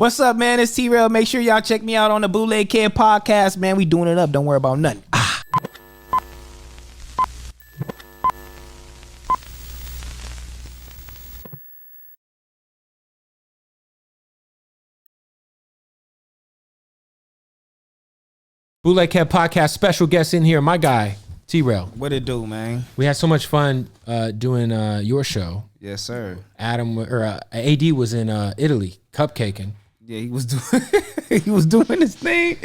What's up, man? It's T-Rell. Make sure y'all check me out on the Bootleg Kev Podcast, man. We doing it up. Don't worry about nothing. Bootleg Kev Podcast special guest in here, my guy, T-Rell. What it do, man? We had so much fun doing your show. Yes, sir. AD was in Italy, cupcaking. Yeah, he was doing his thing.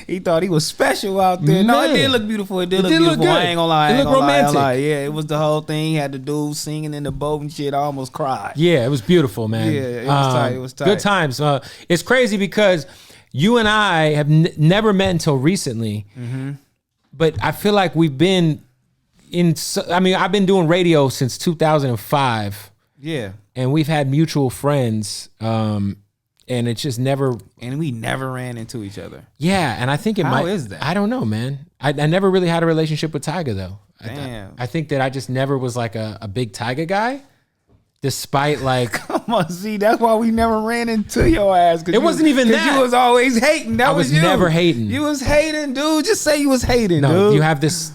He thought he was special out there. No, it did look beautiful. It did look beautiful. I ain't gonna lie. It looked romantic. Yeah, it was the whole thing. He had the dude singing in the boat and shit. I almost cried. Yeah, it was beautiful, man. Yeah, it was tight. It was tight. Good times. It's crazy because you and I have never met until recently. Mm-hmm. But I feel like we've been I've been doing radio since 2005. Yeah. And we've had mutual friends. And it's just never... And we never ran into each other. Yeah, and I think it might... How is that? I don't know, man. I never really had a relationship with Tyga, though. Damn. I think that I just never was like a big Tyga guy, despite like... Come on, see, that's why we never ran into your ass. It wasn't even that. Because you was always hating. That was you. Never hating. You was hating, dude. Just say you was hating, no, dude. you have this...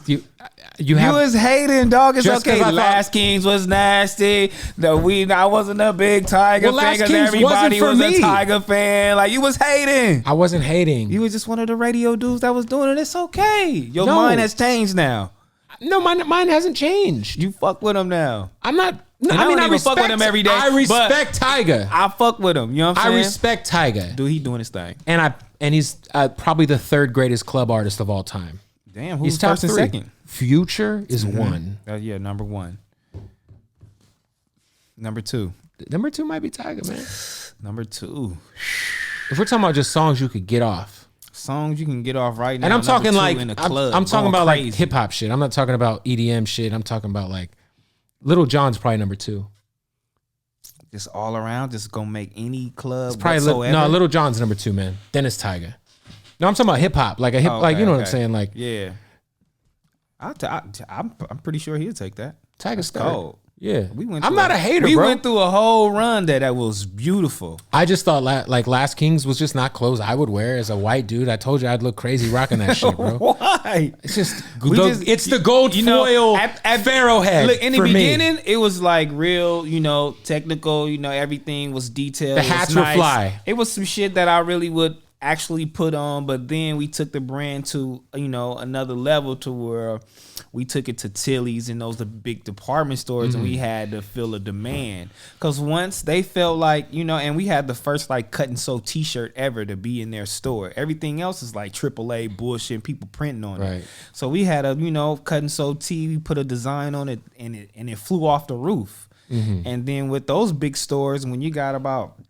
You was hating, dog. It's just okay. Last Kings was nasty. I wasn't a big Tyga fan because everybody was a Tyga fan. Like, you was hating. I wasn't hating. You was just one of the radio dudes that was doing it. It's okay. Your mind has changed now. No, mine hasn't changed. You fuck with him now. I'm not. I respect, fuck with him every day. I respect Tyga. I fuck with him. You know what I'm saying? I respect Tyga. Dude, he doing his thing. And he's probably the third greatest club artist of all time. Damn, who's first and second? Future is one. Yeah, number one. Number two. Number two might be Tyga, man. Number two. If we're talking about just songs you could get off. Songs you can get off right now. And I'm talking like, in the club, I'm talking about crazy. like hip hop shit. I'm not talking about EDM shit. I'm talking about like Little John's probably number two. Just all around, just gonna make any club it's probably Little John's number two, man. Then it's Tyga. No, I'm talking about hip hop, like like you know what I'm saying, like yeah. I'm pretty sure he'll take that. Tyga's cold. Yeah, I'm not a hater. We went through a whole run that was beautiful. I just thought like Last Kings was just not clothes I would wear as a white dude. I told you I'd look crazy rocking that shit, bro. Why? It's just it's the gold foil at Pharaoh head. Look, in the beginning, it was like real, technical. Everything was detailed. The hats were fly. It was some shit that I really would actually put on, but then we took the brand to another level to where we took it to Tilly's and those the big department stores, and we had to fill a demand because once they felt like and we had the first like cut and sew T-shirt ever to be in their store. Everything else is like AAA bullshit and people printing on it. So we had a cut and sew tee. We put a design on it and it flew off the roof. And then with those big stores, when you got about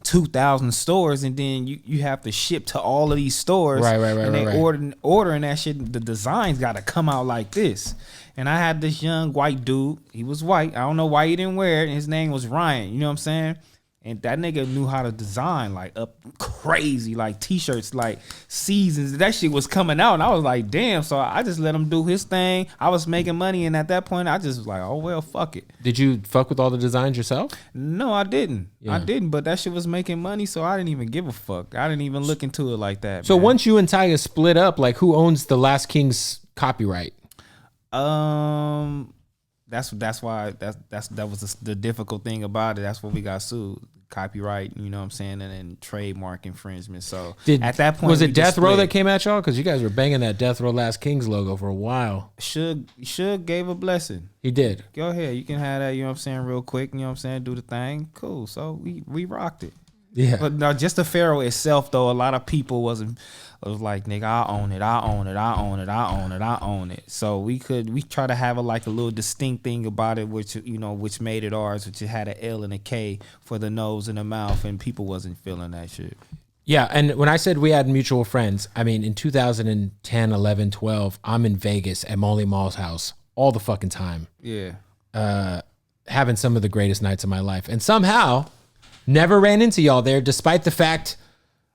2,000 stores, and then you have to ship to all of these stores, and they ordering that shit. The designs got to come out like this. And I had this young white dude. He was white. I don't know why he didn't wear it. His name was Ryan. You know what I'm saying? And that nigga knew how to design like up crazy, like T-shirts, like seasons. That shit was coming out, and I was like, damn. So I just let him do his thing. I was making money, and at that point, I just was like, oh well, fuck it. Did you fuck with all the designs yourself? No, I didn't. Yeah. I didn't. But that shit was making money, so I didn't even give a fuck. I didn't even look into it like that. So man. Once you and Tyga split up, like who owns the Last Kings copyright? That was the difficult thing about it. That's what we got sued. Copyright, you know what I'm saying, and then trademark infringement. So at that point, was it Death Row that came at y'all? Because you guys were banging that Death Row Last Kings logo for a while. Suge gave a blessing. He did. Go ahead, you can have that. You know what I'm saying, real quick. You know what I'm saying, do the thing. Cool. So we rocked it. Yeah. But no, just the Pharaoh itself, though, a lot of people was like, nigga, I own it. So we try to have a little distinct thing about it, which made it ours, which it had an L and a K for the nose and the mouth, and people wasn't feeling that shit. Yeah, and when I said we had mutual friends, I mean in 2010, 11, 12, I'm in Vegas at Molly Mall's house all the fucking time. Yeah. Having some of the greatest nights of my life, and somehow never ran into y'all there, despite the fact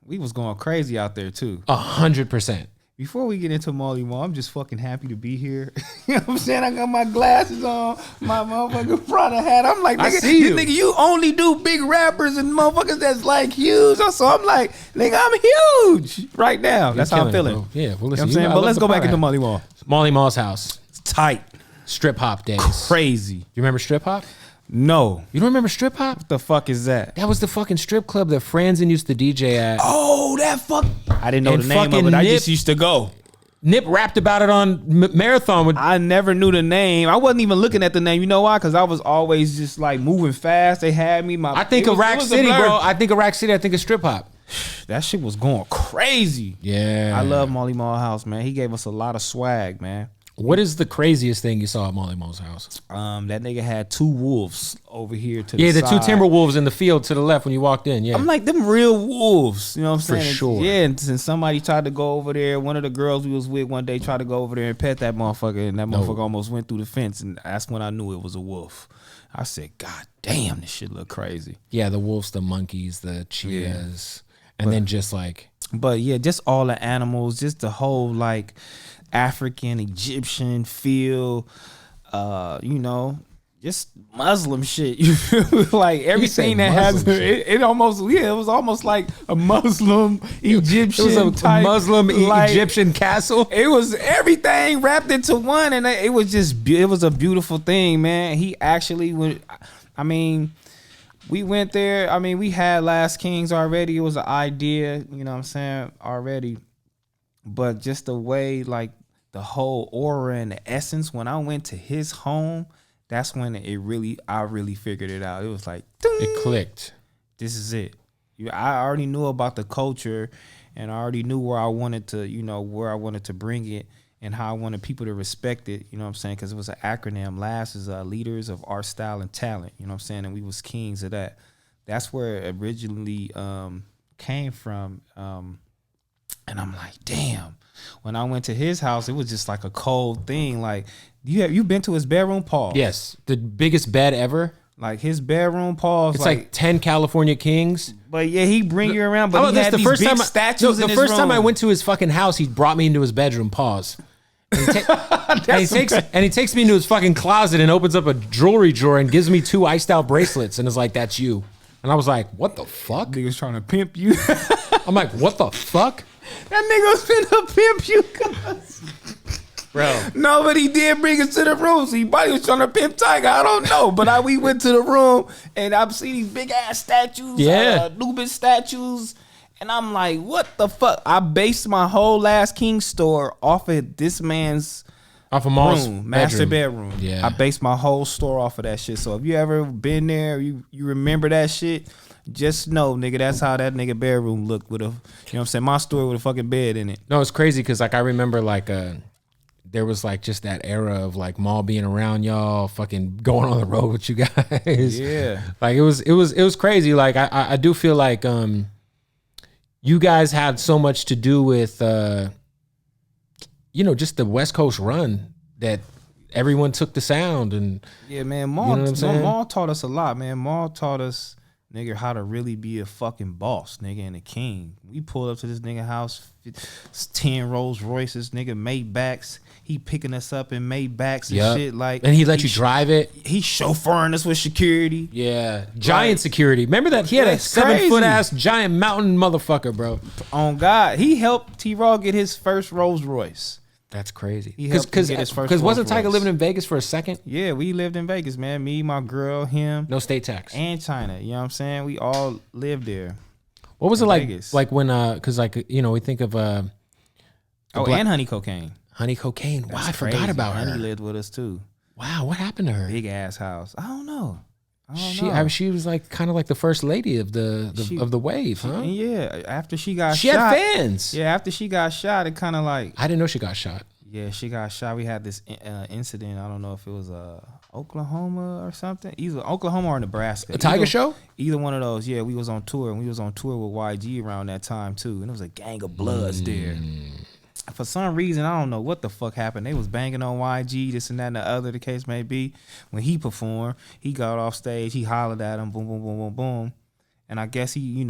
we was going crazy out there too. 100%. Before we get into Molly Mall, I'm just fucking happy to be here. You know what I'm saying? I got my glasses on, my motherfucking Prada hat. I'm like, nigga, I see you. Nigga, you only do big rappers and motherfuckers that's like huge. So I'm like, nigga, I'm huge right now. That's how I'm feeling. Bro. Yeah, well, listen, You know what I'm saying? But let's go back into Molly Mall. Molly Mall's house. It's tight. Strip hop days. Crazy. You remember strip hop? No. You don't remember strip hop? What the fuck is that? That was the fucking strip club that Franzen used to DJ at. Oh, that fuck. I didn't know And the name of it. I just used to go. Nip rapped about it on Marathon. With I never knew the name. I wasn't even looking at the name. You know why? Because I was always just like moving fast. They had me. I think of Rack City, bro. I think of Rack City. I think of strip hop. That shit was going crazy. Yeah. I love Molly Mall house, man. He gave us a lot of swag, man. What is the craziest thing you saw at Molly Mall's house? That nigga had 2 wolves over here to the Yeah, the side. 2 timber wolves in the field to the left when you walked in. Yeah. I'm like, them real wolves. You know what I'm For saying? sure. Yeah, and since somebody tried to go over there, one of the girls we was with one day tried to go over there and pet that motherfucker, and that motherfucker almost went through the fence, and that's when I knew it was a wolf. I said, God damn, this shit look crazy. Yeah, the wolves, the monkeys, the cheetahs, and then just like. But yeah, just all the animals, just the whole like African, Egyptian feel, you know, just Muslim shit. You feel like everything that has it almost it was almost like a Muslim Egyptian. It was a type, Muslim like, Egyptian castle. It was everything wrapped into one, and it was just it was a beautiful thing, man. He actually went. I mean, we went there. I mean, we had Last Kings already. It was an idea, you know what I'm saying, already. But just the way, like, the whole aura and the essence, when I went to his home, that's when I really figured it out. It was like, ding, It clicked. this is it. I already knew about the culture, and I already knew where I wanted to bring it and how I wanted people to respect it, you know what I'm saying? Because it was an acronym. LAST is Leaders of Art, Style, and Talent, you know what I'm saying? And we was kings of that. That's where it originally came from. And I'm like, damn. When I went to his house, it was just like a cold thing. Like, you been to his bedroom, Paul? Yes, the biggest bed ever. Like his bedroom, Paul. It's like 10 California Kings. But yeah, he bring you around. But he had these big statues in his room. The first time I went to his fucking house, he brought me into his bedroom. Pause. And he takes me into his fucking closet and opens up a jewelry drawer and gives me 2 iced out bracelets and is like, "That's you." And I was like, "What the fuck?" Niggas trying to pimp you. I'm like, "What the fuck?" That nigga was finna pimp you, cuz. Bro. No, but he did bring us to the room. So he probably was trying to pimp Tyga. I don't know. But we went to the room and I've seen these big ass statues, Anubis statues. And I'm like, what the fuck? I based my whole Last King store off of this man's master bedroom. Yeah. I based my whole store off of that shit. So if you ever been there, you remember that shit, just know, nigga, that's how that nigga bedroom looked with a, you know what I'm saying, my store with a fucking bed in it. No, it's crazy because like I remember like there was like just that era of like Maul being around y'all, fucking going on the road with you guys. Yeah. Like it was crazy. Like I do feel like you guys had so much to do with just the West Coast run that everyone took the sound and yeah, man, Maul taught us a lot, man. Maul taught us, nigga, how to really be a fucking boss, nigga, and a king. We pulled up to this nigga house, 10 Rolls Royces, nigga, Maybachs. He picking us up in Maybachs and shit. Like, and he let you drive it. He chauffeuring us with security. Yeah, giant security. Remember that he had a 7-foot ass giant mountain motherfucker, bro. On God, he helped T-Rell get his first Rolls Royce. That's crazy. Because wasn't Tyga living in Vegas for a second? Yeah, we lived in Vegas, man. Me, my girl, him. No state tax. And China. You know what I'm saying? We all lived there. What was it like? Vegas. Like when, because like, we think of. And Honey Cocaine. Honey Cocaine. Wow, I forgot about her. Honey lived with us too. Wow, what happened to her? Big ass house. I don't know. She was like kind of like the first lady of the wave, huh? Yeah, after she got shot. She had fans. Yeah, after she got shot, it kind of like. I didn't know she got shot. Yeah, she got shot. We had this incident. I don't know if it was Oklahoma or something. Either Oklahoma or Nebraska. A Tyga show? Either one of those. Yeah, we was on tour, and we was on tour with YG around that time too. And it was a gang of Bloods there. For some reason, I don't know what the fuck happened. They was banging on YG, this and that and the other, the case may be. When he performed, he got off stage, he hollered at him, boom, boom, boom, boom, boom. And I guess he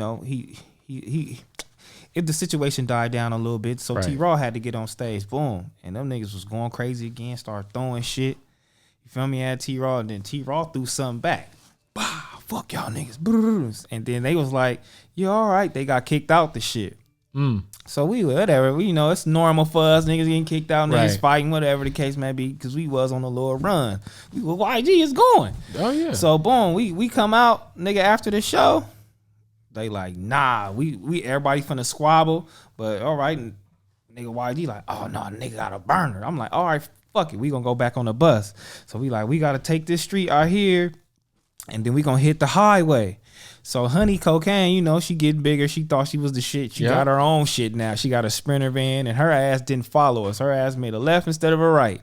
if the situation died down a little bit, so Right. T-Rell had to get on stage, boom, and them niggas was going crazy again, started throwing shit. You feel me? At T-Rell, and then T-Rell threw something back. Bah, fuck y'all niggas. And then they was like, "You all right?" They got kicked out the shit. So we whatever, you know, it's normal for us niggas getting kicked out, niggas Right. fighting, whatever the case may be, because we was on a little run. We were YG is going. Oh yeah. So boom, we come out, nigga, after the show. They like, nah, we everybody finna squabble, but all right, and nigga YG like, oh no, nigga got a burner. I'm like, all right, fuck it, we gonna go back on the bus. So we like, we gotta take this street out here, and then we gonna hit the highway. So Honey Cocaine, you know, she getting bigger. She thought she was the shit. She got her own shit now. She got a Sprinter van, and her ass didn't follow us. Her ass made a left instead of a right,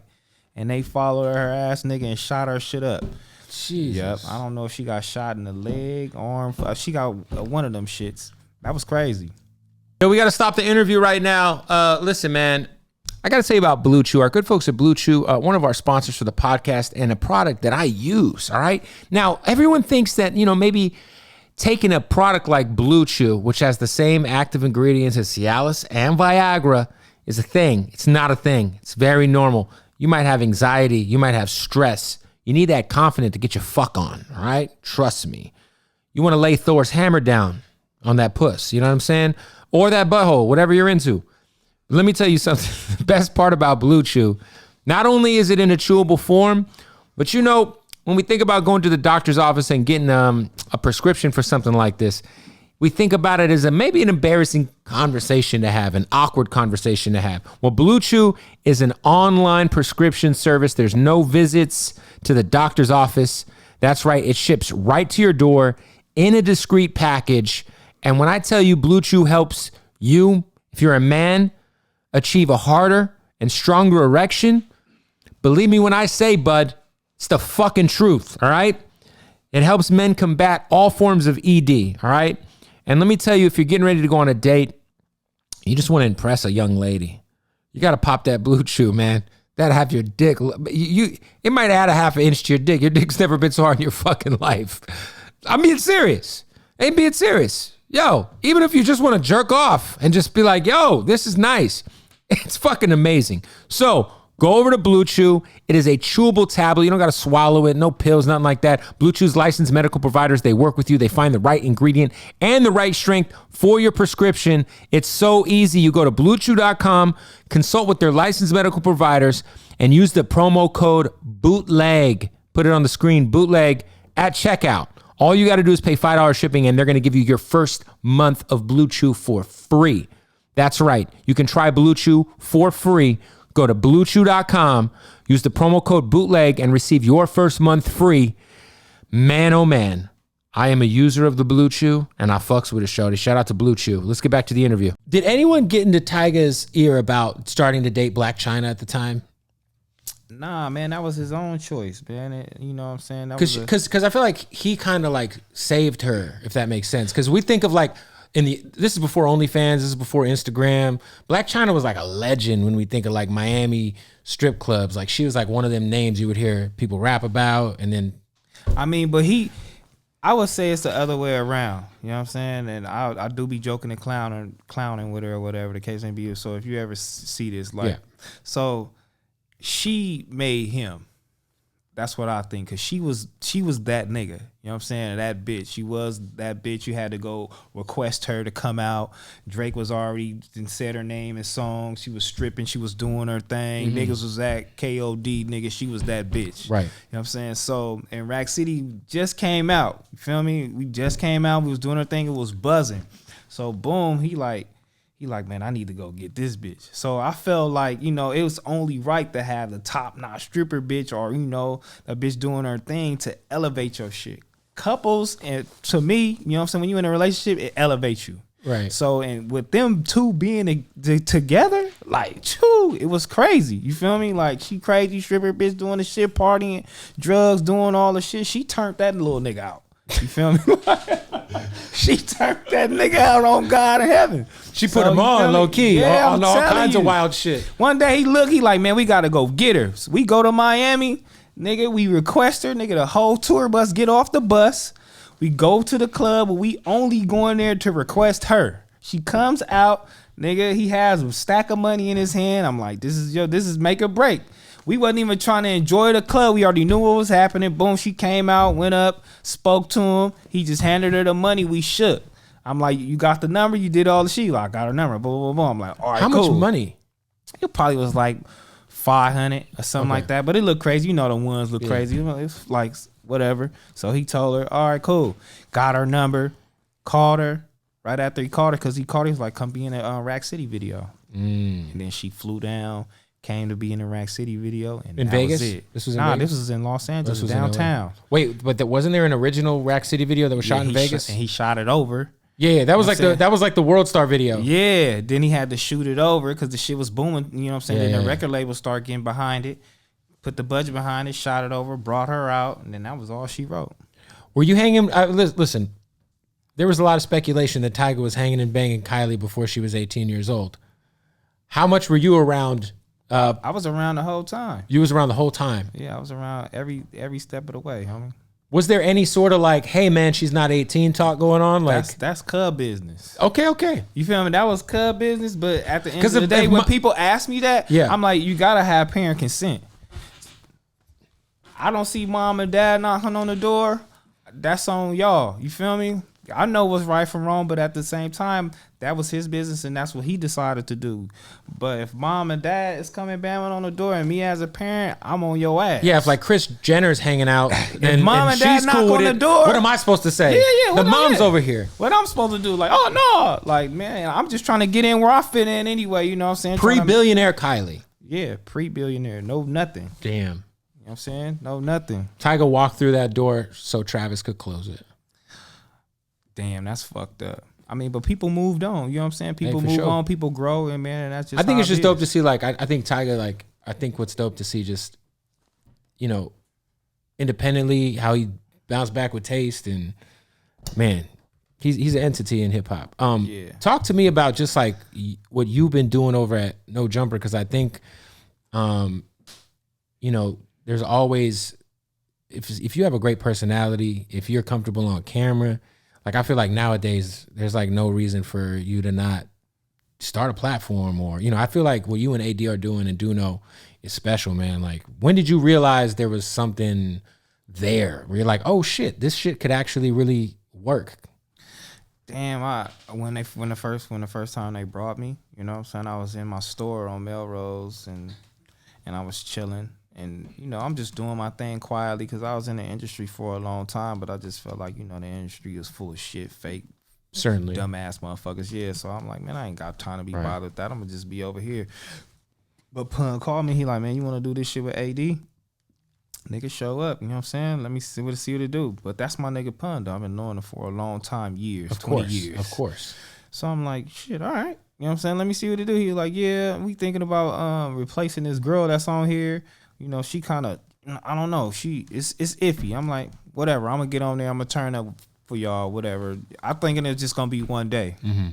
and they followed her ass, nigga, and shot her shit up. Jesus. Yep. I don't know if she got shot in the leg, arm. She got one of them shits. That was crazy. Yo, we got to stop the interview right now. Listen, man, I got to tell you about Blue Chew. Our good folks at Blue Chew, one of our sponsors for the podcast and a product that I use, all right? Now, everyone thinks that, you know, maybe taking a product like Blue Chew, which has the same active ingredients as Cialis and Viagra, is a thing. It's not a thing. It's very normal. You might have anxiety. You might have stress. You need that confidence to get your fuck on, all right? Trust me. You want to lay Thor's hammer down on that puss, you know what I'm saying? Or that butthole, whatever you're into. Let me tell you something. The best part about Blue Chew, not only is it in a chewable form, but you know, when we think about going to the doctor's office and getting a prescription for something like this, we think about it as maybe an embarrassing conversation to have, an awkward conversation to have. Well, Blue Chew is an online prescription service. There's no visits to the doctor's office. That's right. It ships right to your door in a discreet package. And when I tell you Blue Chew helps you, if you're a man, achieve a harder and stronger erection, believe me when I say, bud, it's the fucking truth, all right? It helps men combat all forms of ED, all right? And let me tell you, if you're getting ready to go on a date, you just want to impress a young lady, you got to pop that Blue Chew, man. That'll have your dick. It might add a half an inch to your dick. Your dick's never been so hard in your fucking life. I'm being serious. Ain't being serious. Yo, even if you just want to jerk off and just be like, yo, this is nice. It's fucking amazing. So go over to Blue Chew. It is a chewable tablet. You don't got to swallow it. No pills, nothing like that. Blue Chew's licensed medical providers. They work with you. They find the right ingredient and the right strength for your prescription. It's so easy. You go to BlueChew.com, consult with their licensed medical providers, and use the promo code BOOTLEG. Put it on the screen, BOOTLEG, at checkout. All you got to do is pay $5 shipping, and they're going to give you your first month of Blue Chew for free. That's right. You can try Blue Chew for free. Go to BlueChew.com, use the promo code BOOTLEG, and receive your first month free. Man, oh man, I am a user of the Blue Chew, and I fucks with it, shorty. Shout out to Blue Chew. Let's get back to the interview. Did anyone get into Tyga's ear about starting to date Blac Chyna at the time? Nah, man, that was his own choice, man. You know what I'm saying? Because I feel like he kind of like saved her, if that makes sense. Because we think of like, this is before OnlyFans, this is before Instagram. Blac Chyna was like a legend when we think of like Miami strip clubs. Like she was like one of them names you would hear people rap about, and then I mean, but I would say it's the other way around. You know what I'm saying? And I do be joking and clowning with her or whatever the case may be. So if you ever see this, like, so she made him. That's what I think, because she was that nigga. You know what I'm saying? That bitch. She was that bitch. You had to go request her to come out. Drake was already said her name in songs. She was stripping. She was doing her thing. Niggas was at KOD, nigga. She was that bitch. Right. You know what I'm saying? So, and Rack City just came out. You feel me? We just came out. We was doing our thing. It was buzzing. So, boom, he like, man, I need to go get this bitch. So I felt like, you know, it was only right to have the top-notch stripper bitch, or, you know, a bitch doing her thing to elevate your shit. Couples, and to me, you know what I'm saying, when you're in a relationship, it elevates you. Right. So, and with them two being together, like, it was crazy. You feel me? Like, she crazy stripper bitch doing the shit, partying, drugs, doing all the shit. She turned that little nigga out. You feel me? She turned that nigga out on God in heaven. She put him on low key, on all kinds of wild shit. One day he like, man, we gotta go get her. So we go to Miami, nigga. We request her, nigga. The whole tour bus get off the bus. We go to the club, but we only going there to request her. She comes out, nigga. He has a stack of money in his hand. I'm like, this is make or break. We wasn't even trying to enjoy the club. We already knew what was happening. Boom, she came out, went up, spoke to him. He just handed her the money. We shook. I'm like, you got the number? You did all the shit? Like, I got her number. Boom, boom, boom. I'm like, all right, How cool. much money? It probably was like 500 or something like that. But it looked crazy. You know the ones look crazy. It's like whatever. So he told her, all right, cool. Got her number. Called her. Right after he called her, because he called her, he was like, come be in a Rack City video. And then she flew down. Came to be in the Rack City video, and in that Vegas. Was it. This was in Vegas? This was in Los Angeles, downtown. Wait, but wasn't there an original Rack City video that was shot in Vegas? And he shot it over. Yeah, that was like the World Star video. Yeah, then he had to shoot it over because the shit was booming. You know what I'm saying? Then the record label started getting behind it, put the budget behind it, shot it over, brought her out, and then that was all she wrote. Were you hanging? Listen, there was a lot of speculation that Tyga was hanging and banging Kylie before she was 18 years old. How much were you around? I was around the whole time. You was around the whole time. Yeah, I was around every step of the way, homie. Was there any sort of like, hey man, she's not 18 talk going on? Like that's cub business. Okay. You feel me? That was cub business, but at the end of the day, when people ask me that, I'm like, you gotta have parent consent. I don't see mom and dad knocking on the door. That's on y'all. You feel me? I know what's right from wrong, but at the same time, that was his business and that's what he decided to do. But if mom and dad is coming banging on the door and me as a parent, I'm on your ass. Yeah, if like Kris Jenner's hanging out and mom and dad she's knock cool on with the it, door, what am I supposed to say? Yeah, the mom's over here. What I'm supposed to do? Like, oh no, like man, I'm just trying to get in where I fit in anyway. You know what I'm saying? Pre-billionaire Kylie. Yeah, pre-billionaire. No nothing. Damn. You know what I'm saying? No nothing. Tyga walked through that door so Travis could close it. Damn, that's fucked up. I mean, but people moved on. You know what I'm saying? People move on, people grow, and man, and that's just. I think it's just dope to see. Like, I think Tyga, like, I think what's dope to see, just, you know, independently how he bounced back with taste, and man, he's an entity in hip hop. Talk to me about just like what you've been doing over at No Jumper, because I think, you know, there's always if you have a great personality, if you're comfortable on camera. Like, I feel like nowadays there's like no reason for you to not start a platform, or, you know, I feel like what you and AD are doing and Duno is special, man. Like, when did you realize there was something there where you're like, oh shit, this shit could actually really work? Damn, when the first time they brought me, you know what I'm saying, I was in my store on Melrose and I was chilling. And, you know, I'm just doing my thing quietly because I was in the industry for a long time, but I just felt like, you know, the industry is full of shit, fake, certainly dumbass motherfuckers. Yeah, so I'm like, man, I ain't got time to be bothered with that. I'm going to just be over here. But Pun called me. He like, man, you want to do this shit with AD? Nigga, show up. You know what I'm saying? Let me see what it do. But that's my nigga Pun, though. I've been knowing him for a long time, years, 20 years. Of course. So I'm like, shit, all right. You know what I'm saying? Let me see what it do. He was like, yeah, we thinking about replacing this girl that's on here. You know, she kind of, I don't know. It's iffy. I'm like, whatever. I'm going to get on there. I'm going to turn up for y'all, whatever. I'm thinking it's just going to be one day. Mm-hmm.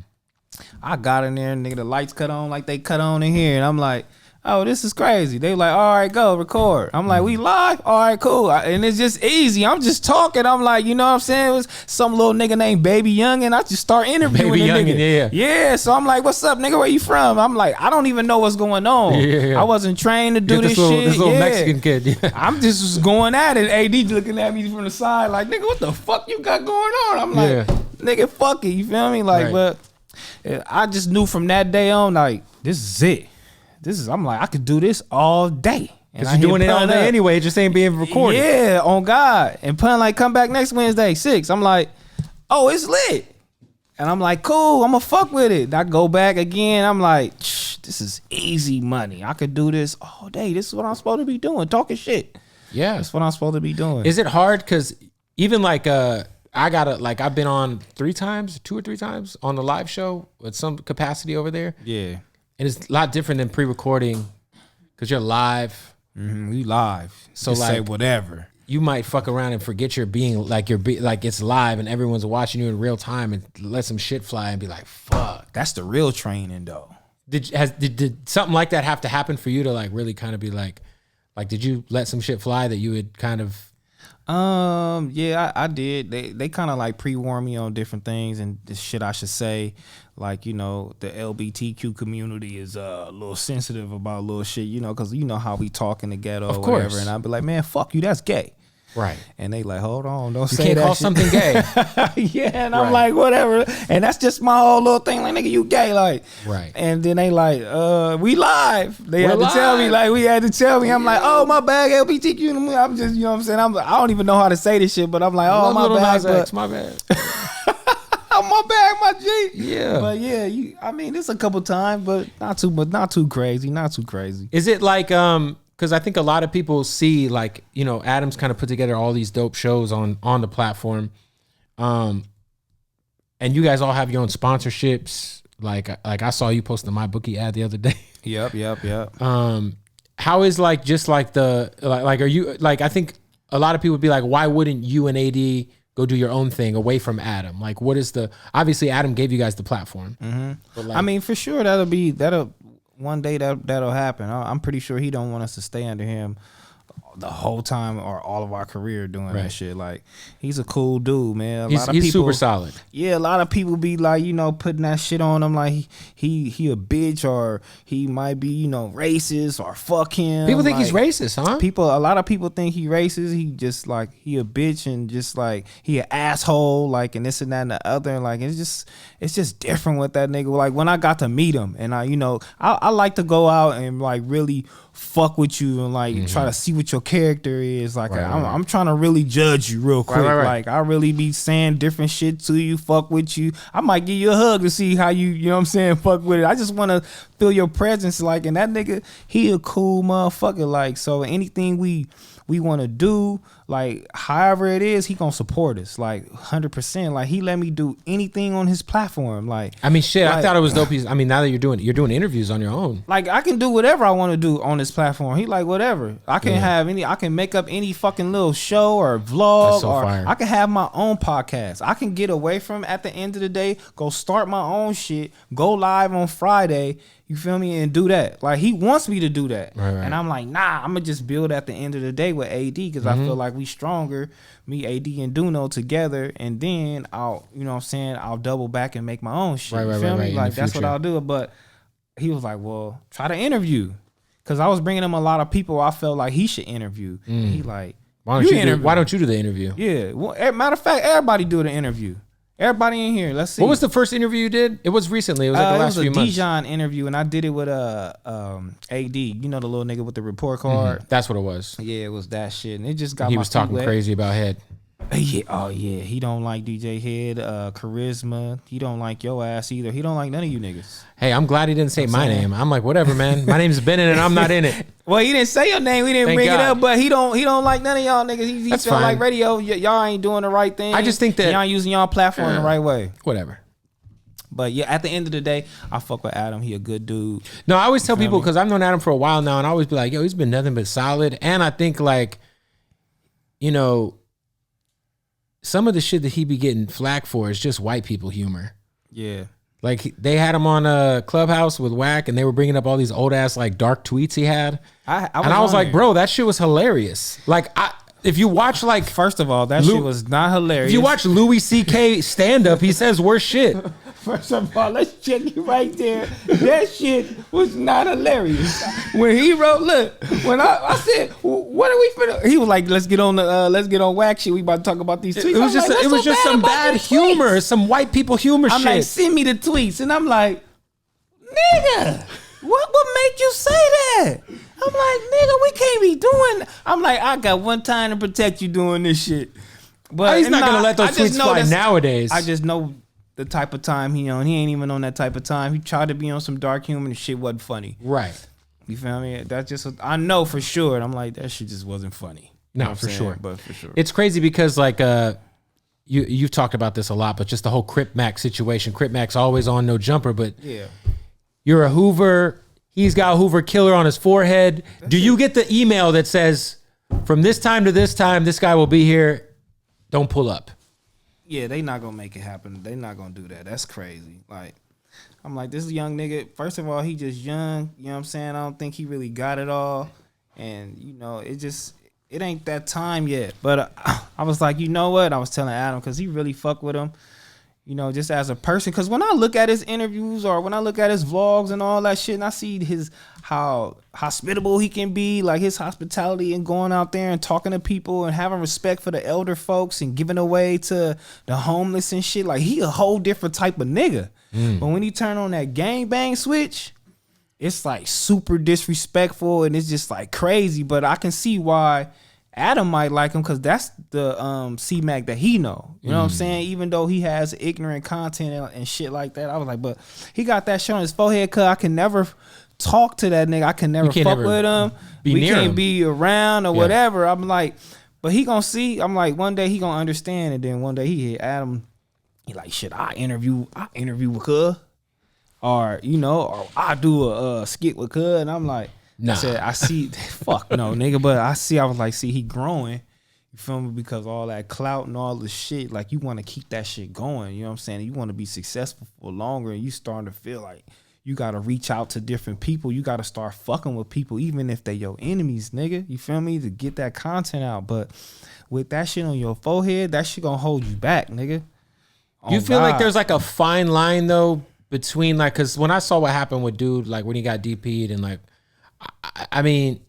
I got in there, nigga, the lights cut on like they cut on in here. And I'm like, oh, this is crazy. They like, all right, go record. I'm like, we live? All right, cool. And it's just easy. I'm just talking. I'm like, you know what I'm saying? It was some little nigga named Baby Young, and I just start interviewing the nigga. Yeah, so I'm like, what's up, nigga? Where you from? I'm like, I don't even know what's going on. I wasn't trained to do this shit. This little Mexican kid. I'm just going at it. AD looking at me from the side like, nigga, what the fuck you got going on? I'm like, nigga, fuck it. You feel me? Like, but I just knew from that day on, like, this is it. I'm like, I could do this all day. Because you're doing it all day anyway, it just ain't being recorded. Yeah, on God. And Pun like, come back next Wednesday, 6. I'm like, oh, it's lit. And I'm like, cool, I'm going to fuck with it. I go back again. I'm like, this is easy money. I could do this all day. This is what I'm supposed to be doing, talking shit. Yeah. That's what I'm supposed to be doing. Is it hard? Because even like, I've been on 2 or 3 times on the live show with some capacity over there. Yeah. And it's a lot different than pre-recording because you're live. Mm-hmm. We live. So like, say whatever. You might fuck around and forget you're being like it's live and everyone's watching you in real time and let some shit fly and be like, fuck. That's the real training though. Did something like that have to happen for you to like really kind of be like did you let some shit fly that you had kind of? Yeah, I did. They kind of like pre-warned me on different things and the shit I should say. Like, you know, the LGBTQ community is a little sensitive about little shit, you know, because you know how we talk in the ghetto or whatever. And I'd be like, man, fuck you, that's gay. Right. And they like, hold on, don't you say can't that call shit. something gay. Yeah, and I'm like, whatever. And that's just my whole little thing. Like, nigga, you gay. Like, right. And then they like, we live. They We're had to tell me, live. like, we had to tell me. I'm like, oh, my bad, LGBTQ. I'm just, you know what I'm saying? I don't even know how to say this shit, but I'm like, oh, my bad. But, my bad. my bag, my G. Yeah. But yeah, I mean, it's a couple times, but not too crazy. Not too crazy. Is it like, because I think a lot of people see, like, you know, Adam's kind of put together all these dope shows on the platform. And you guys all have your own sponsorships. Like I saw you post the MyBookie ad the other day. Yep. How is like, just like like, are you, like, I think a lot of people would be like, why wouldn't you and AD go do your own thing away from Adam? Like, what is obviously Adam gave you guys the platform. Mm-hmm. But like, I mean, for sure, one day that'll happen. I'm pretty sure he don't want us to stay under him the whole time or all of our career doing that shit. Like, he's a cool dude, man. He's super solid. Yeah, a lot of people be like, you know, putting that shit on him like he a bitch or he might be, you know, racist or fuck him. People think like, he's racist, huh? A lot of people think he racist. He just like, he a bitch and just like he an asshole, like, and this and that and the other. And like, it's just different with that nigga. Like, when I got to meet him and I like to go out and like really fuck with you and like try to see what your character is. Like, I'm trying to really judge you real quick. Right. Like, I really be saying different shit to you, fuck with you. I might give you a hug to see how you know what I'm saying, fuck with it. I just want to feel your presence. Like, and that nigga, he a cool motherfucker. Like, so anything we want to do, like, however it is, he gonna support us, like, 100%. Like, he let me do anything on his platform. Like, I mean, shit, like, I thought it was dope. I mean, now that you're doing interviews on your own. Like, I can do whatever I want to do on this platform. He like, whatever. I can make up any fucking little show or vlog, so or fire. I can have my own podcast. I can get away from, at the end of the day, go start my own shit, go live on Friday, you feel me, and do that. Like, he wants me to do that. Right. And I'm like, nah, I'm going to just build at the end of the day with AD, because I feel like we stronger, me, AD, and Duno together, and then I'll, you know what I'm saying, I'll double back and make my own shit. You feel me? Like, that's what I'll do. But he was like, well, try to interview. Because I was bringing him a lot of people I felt like he should interview. And he like, why don't you do the interview? Yeah. Well, matter of fact, everybody do the interview. Everybody in here, let's see. What was the first interview you did? It was recently. It was like the last few months. It was a Dijon interview, and I did it with AD. You know, the little nigga with the report card. That's what it was. Yeah, it was that shit, and it just got. He was talking crazy about Head. Yeah. Oh yeah. He don't like DJ Head, Charisma. He don't like your ass either. He don't like none of you niggas. Hey, I'm glad he didn't say my name. I'm like, whatever, man. My name's Bennett, and I'm not in it. Well, he didn't say your name. We didn't bring it up, but he don't like none of y'all niggas. He feel like radio. Y'all ain't doing the right thing. I just think that y'all ain't using y'all platform the right way. Whatever. But yeah, at the end of the day, I fuck with Adam. He a good dude. No, I always tell people, because I've known Adam for a while now, and I always be like, yo, he's been nothing but solid. And I think, like, you know, some of the shit that he be getting flack for is just white people humor. Yeah. Like, they had him on a Clubhouse with Wack, and they were bringing up all these old ass like dark tweets he had. I was like, bro, that shit was hilarious. Like, if you watch, like, first of all, that shit was not hilarious. If you watch Louis C.K. stand up, he says worse shit. First of all, let's check you right there. That shit was not hilarious. When he wrote, look, when I said, what are we finna? He was like, let's get on Wack shit. We about to talk about these tweets. It was just some bad humor, some white people humor shit. I'm like, send me the tweets, and I'm like, nigga, what made you say that? I'm like, nigga, we can't be doing. I'm like, I got one time to protect you doing this shit. But he's not gonna let those tweets fly nowadays. I just know the type of time he on. He ain't even on that type of time. He tried to be on some dark humor and shit wasn't funny. Right. You feel me? That's just, I know for sure. And I'm like, that shit just wasn't funny. No, for sure. But for sure. It's crazy because, like, you've talked about this a lot, but just the whole Crip Mac situation. Crip Mac's always on No Jumper, but yeah, you're a Hoover. He's got Hoover Killer on his forehead. Do you get the email that says, from this time to this time, this guy will be here, don't pull up? Yeah, they not gonna make it happen. They not gonna do that. That's crazy. Like, I'm like, this young nigga, first of all, he just young. You know what I'm saying? I don't think he really got it all. And, you know, it it ain't that time yet. But I was like, you know what? I was telling Adam because he really fuck with him. You know, just as a person, because when I look at his interviews or when I look at his vlogs and all that shit, and I see how hospitable he can be, like his hospitality and going out there and talking to people and having respect for the elder folks and giving away to the homeless and shit, like he a whole different type of nigga. But when he turn on that gangbang switch, it's like super disrespectful and it's just like crazy. But I can see why Adam might like him because that's the C-Mac that he know. You know what I'm saying? Even though he has ignorant content and shit like that. I was like, but he got that shit on his forehead because I can never talk to that nigga. I can never fuck with him. We can't be around or whatever. I'm like, but he gonna see. I'm like, one day he gonna understand. And then one day he hit Adam. He like, shit, I interview with her. Or, you know, or I do a skit with her. And I'm like, nah. I said, I see, fuck no, nigga. But I was like, see, he growing. You feel me? Because all that clout and all the shit, like you want to keep that shit going. You know what I'm saying? You want to be successful for longer, and you starting to feel like you got to reach out to different people. You got to start fucking with people, even if they your enemies, nigga. You feel me? To get that content out. But with that shit on your forehead, that shit gonna hold you back, nigga. You feel like there's like a fine line though between like, because when I saw what happened with dude, like when he got DP'd and like, I mean,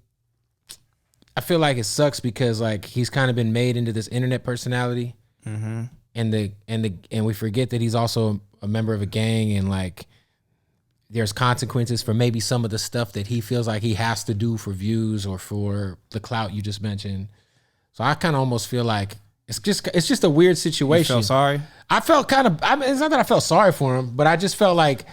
I feel like it sucks because like he's kind of been made into this internet personality, and we forget that he's also a member of a gang, and like there's consequences for maybe some of the stuff that he feels like he has to do for views or for the clout you just mentioned. So I kind of almost feel like it's just a weird situation. You felt sorry? I felt kind of. I mean, it's not that I felt sorry for him, but I just felt like,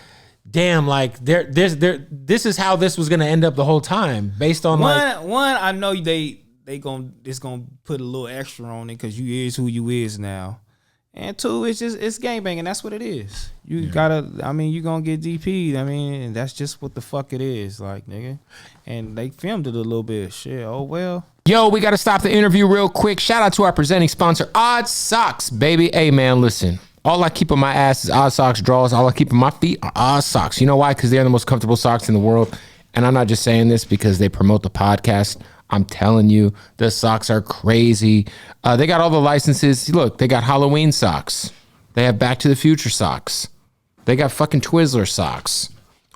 damn, like this is how this was gonna end up the whole time, based on one. I know it's gonna put a little extra on it because you is who you is now, and two, it's gangbanging. That's what it is. You gotta. I mean, you gonna get DP'd. I mean, that's just what the fuck it is, like, nigga. And they filmed it a little bit. Shit. Oh well. Yo, we got to stop the interview real quick. Shout out to our presenting sponsor, Odd Socks, baby. Hey, man, listen. All I keep on my ass is Odd Socks draws. All I keep on my feet are Odd Socks. You know why? Because they're the most comfortable socks in the world. And I'm not just saying this because they promote the podcast. I'm telling you, the socks are crazy. They got all the licenses. Look, they got Halloween socks. They have Back to the Future socks. They got fucking Twizzler socks.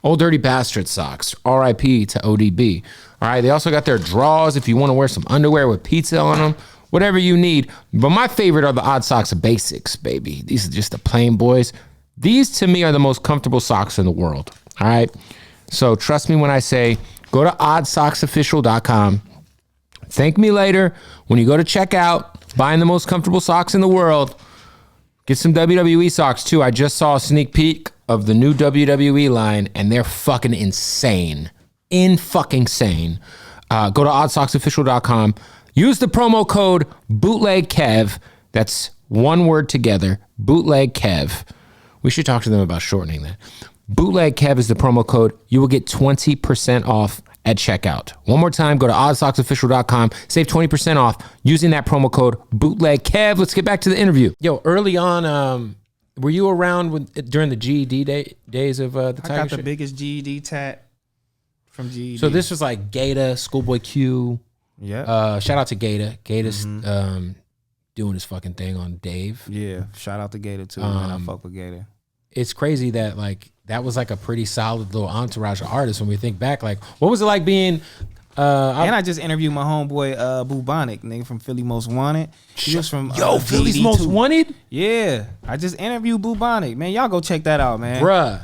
Old Dirty Bastard socks. RIP to ODB. All right, they also got their draws if you want to wear some underwear with pizza on them, whatever you need. But my favorite are the Odd Socks Basics, baby. These are just the plain boys. These, to me, are the most comfortable socks in the world. All right, so trust me when I say go to oddsocksofficial.com. Thank me later when you go to checkout, buying the most comfortable socks in the world. Get some WWE socks, too. I just saw a sneak peek of the new WWE line, and they're fucking insane. Sane. Go to oddsocksofficial.com. Use the promo code Bootleg Kev. That's one word together. Bootleg Kev. We should talk to them about shortening that. Bootleg Kev is the promo code. You will get 20% off at checkout. One more time, go to oddsocksofficial.com. Save 20% off using that promo code Bootleg Kev. Let's get back to the interview. Yo, early on, were you around during the G.E.D. days of the Tyga shit? I got the biggest G.E.D. tat from G.E.D. So this was like G.E.D, Schoolboy Q. Yeah. Shout out to G.E.D. G.E.D's doing his fucking thing on Dave. Yeah. Shout out to G.E.D too, man. I fuck with G.E.D. It's crazy that like that was like a pretty solid little entourage of artists when we think back. Like, what was it like being? And I just interviewed my homeboy Bubonic, nigga from Philly Most Wanted. He was from Philly's G.E.D Most too. Wanted. Yeah, I just interviewed Bubonic, man. Y'all go check that out, man. Bruh.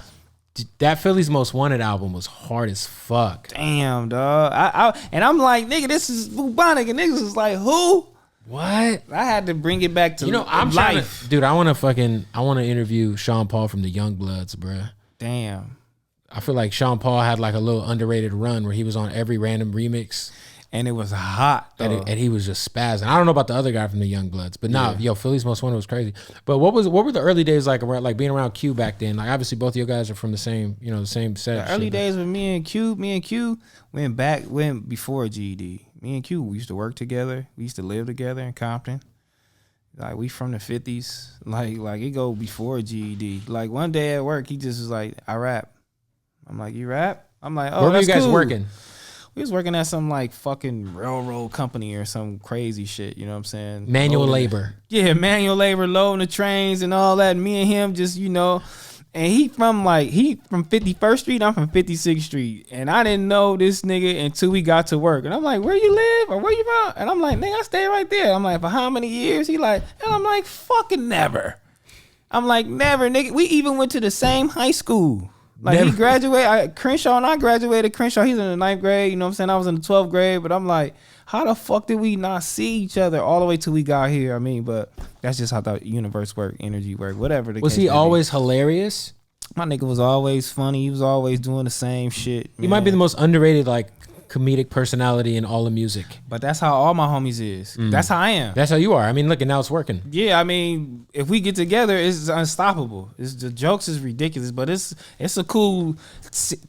That Philly's Most Wanted album was hard as fuck. Damn, dog. And I'm like, nigga, this is Bubonic, and niggas is like, who? What? I had to bring it back to I'm life. Dude, I want to interview Sean Paul from the Youngbloods, bruh. Damn. I feel like Sean Paul had like a little underrated run where he was on every random remix. And it was hot, though. And he was just spazzing. I don't know about the other guy from the Youngbloods, but Philly's Most Wanted was crazy. But what were the early days like around, like being around Q back then? Like obviously both of you guys are from the same set. The early days with me and Q went before G.E.D. Me and Q, we used to work together. We used to live together in Compton. Like we from the 50s. Like it go before G.E.D. Like one day at work, he just was like, I rap. I'm like, you rap? I'm like, oh, where were you that's guys cool. working? We was working at some like fucking railroad company or some crazy shit. You know what I'm saying? Manual labor. Yeah, manual labor, loading the trains and all that. Me and him just, you know, and he from 51st Street, I'm from 56th Street. And I didn't know this nigga until we got to work. And I'm like, where you live or where you from? And I'm like, nigga, I stay right there. I'm like, for how many years? He like, and I'm like, fucking never. I'm like, never, nigga. We even went to the same high school. Like, never. He graduated, Crenshaw, and I graduated Crenshaw. He's in the 9th grade, you know what I'm saying? I was in the 12th grade, but I'm like, how the fuck did we not see each other all the way till we got here? I mean, but that's just how the universe work, energy work, whatever. Was he always hilarious? My nigga was always funny. He was always doing the same shit. He might be the most underrated, like, comedic personality in all of music. But that's how all my homies is. That's how I am. That's how you are. I mean, look, and now it's working. Yeah, I mean, if we get together, it's unstoppable. The jokes is ridiculous, but it's a cool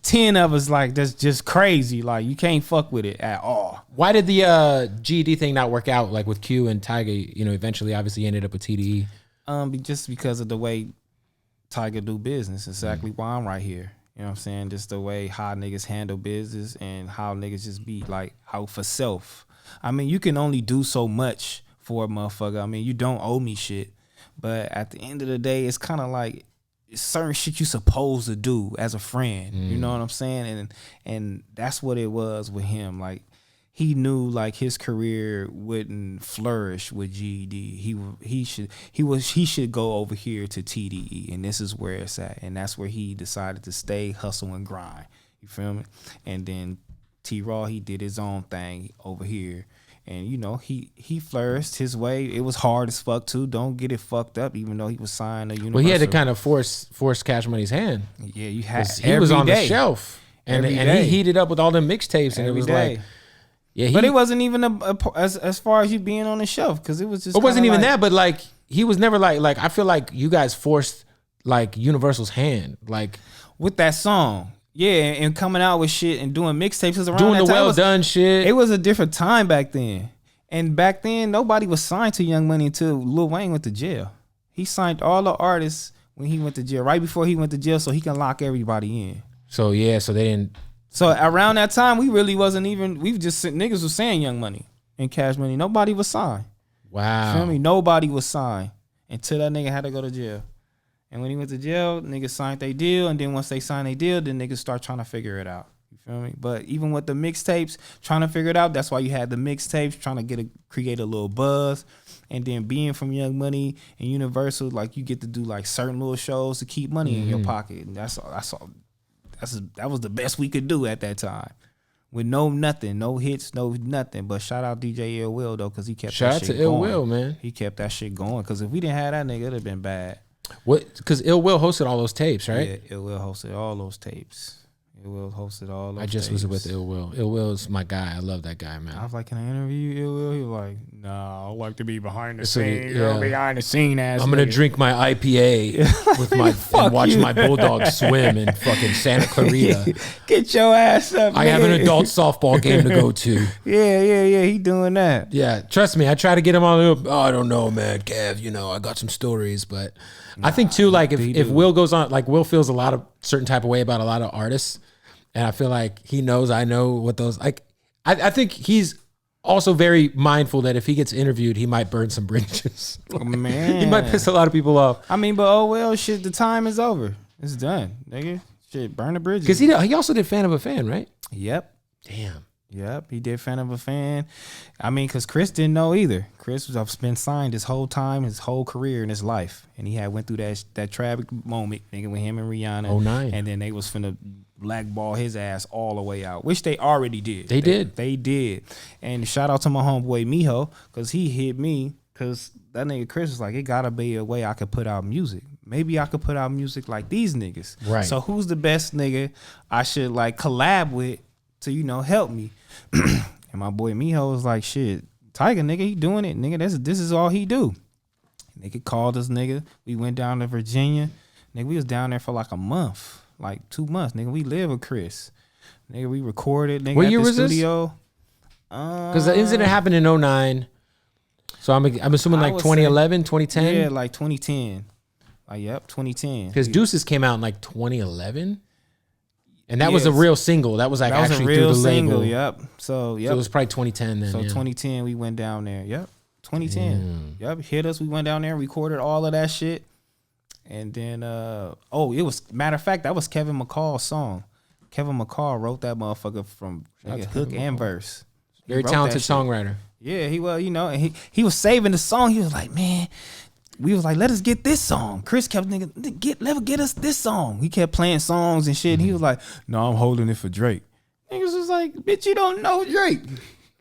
10 of us, like, that's just crazy. Like, you can't fuck with it at all. Why did the G.E.D thing not work out, like with Q and Tyga? You know, eventually, obviously, ended up with TDE. Just because of the way Tyga do business. Exactly why I'm right here. You know what I'm saying? Just the way how niggas handle business and how niggas just be like out for self. I mean, you can only do so much for a motherfucker. I mean, you don't owe me shit. But at the end of the day, it's kind of like certain shit you supposed to do as a friend. You know what I'm saying? And that's what it was with him. Like, he knew like his career wouldn't flourish with G.E.D. He should go over here to TDE, and this is where it's at, and that's where he decided to stay, hustle and grind. You feel me? And then T-Rell, he did his own thing over here, and you know he flourished his way. It was hard as fuck too. Don't get it fucked up. Even though he was signed to Universal. Well, he had to kind of force Cash Money's hand. Yeah, you had. He was on the shelf, and he heated up with all them mixtapes, and it was like. Yeah, but it wasn't even as far as you being on the shelf, because it was just. It wasn't even that, but like he was never like I feel like you guys forced like Universal's hand, like with that song, yeah, and coming out with shit and doing mixtapes around doing that the well done shit. It was a different time back then, and back then nobody was signed to Young Money until Lil Wayne went to jail. He signed all the artists when he went to jail, right before he went to jail, so he can lock everybody in. So yeah, so they didn't. So around that time, we really wasn't even. We just niggas was saying Young Money and Cash Money. Nobody was signed. Wow. You feel me? Nobody was signed until that nigga had to go to jail. And when he went to jail, niggas signed their deal, and then once they signed their deal, then niggas start trying to figure it out. You feel me? But even with the mixtapes, trying to figure it out, that's why you had the mixtapes, trying to create a little buzz. And then being from Young Money and Universal, like you get to do like certain little shows to keep money in your pocket. And that's all. That was the best we could do at that time, with no hits, no nothing. But shout out DJ Ill Will though, because he kept that shit going. Shout out to Ill Will, man. He kept that shit going, because if we didn't have that nigga, it'd have been bad. What? Because Ill Will hosted all those tapes, right? Yeah, Ill Will hosted all those tapes. Ill Will hosted all those. I just tapes. was with Ill Will. Ill Will is my guy. I love that guy, man. I was like, can I interview you, Ill Will? He was like, nah, I like to be behind the scene. Yeah. Behind the scene ass. I'm gonna drink my IPA with my and watch my bulldog swim in fucking Santa Clarita. Get your ass up. I have an adult softball game to go to. Yeah. He doing that. Yeah, trust me. I try to get him on. Oh, I don't know, man, Kev. You know, I got some stories, but I think too, like if Will goes on, like Will feels a lot of certain type of way about a lot of artists. And I feel like he knows I know what those, like, I think he's also very mindful that if he gets interviewed, he might burn some bridges. Like, man. He might piss a lot of people off. I mean, but oh well, shit, the time is over. It's done, nigga. Shit, burn the bridges. Because he also did Fan of a Fan, right? Yep. Damn. Yep, he did Fan of a Fan. I mean, because Chris didn't know either. Chris was been signed his whole time, his whole career in his life. And he had went through that tragic moment, nigga, with him and Rihanna. 09. And then they was finna blackball his ass all the way out, which they already did. They did. And shout out to my homeboy Miho, because he hit me, because that nigga Chris was like, it gotta be a way I could put out music. Maybe I could put out music like these niggas. Right. So who's the best nigga I should like collab with to, you know, help me? And my boy Miho was like, shit, Tyga, nigga, he doing it, nigga. This is all he do. Nigga called us, nigga. We went down to Virginia. Nigga, we was down there for like a month, like 2 months. Nigga, we live with Chris. Nigga, we recorded. Nigga, what at year the was studio. Because the incident happened in 09. So I'm assuming like 2011, 2010? Yeah, like 2010. Like, yep, 2010. Because Deuces came out in like 2011? And that was a real single. That was like actually a real through the single. Label. Yep. So it was probably 2010 then. So 2010 we went down there. Yep. 2010. Yep. Hit us. We went down there, recorded all of that shit. And then it was, matter of fact, that was Kevin McCall's song. Kevin McCall wrote that motherfucker from hook and verse. Very talented songwriter. Yeah, he was, and he was saving the song. He was like, man, we was like, let us get this song. Chris kept get us this song. He kept playing songs and shit. And he was like, no, I'm holding it for Drake. Niggas was like, bitch, you don't know Drake.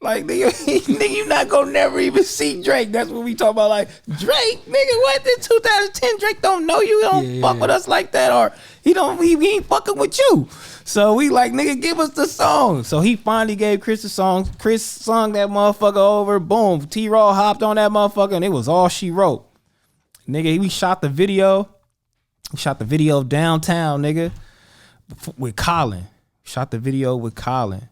Like, nigga, you not gonna never even see Drake. That's what we talk about. Like, Drake, nigga, what? In 2010, Drake don't know you. He don't fuck with us like that. Or he ain't fucking with you. So we like, nigga, give us the song. So he finally gave Chris the song. Chris sung that motherfucker over. Boom. T-Rell hopped on that motherfucker, and it was all she wrote. Nigga, we shot the video. We shot the video downtown, nigga, with Colin. Shot the video with Colin.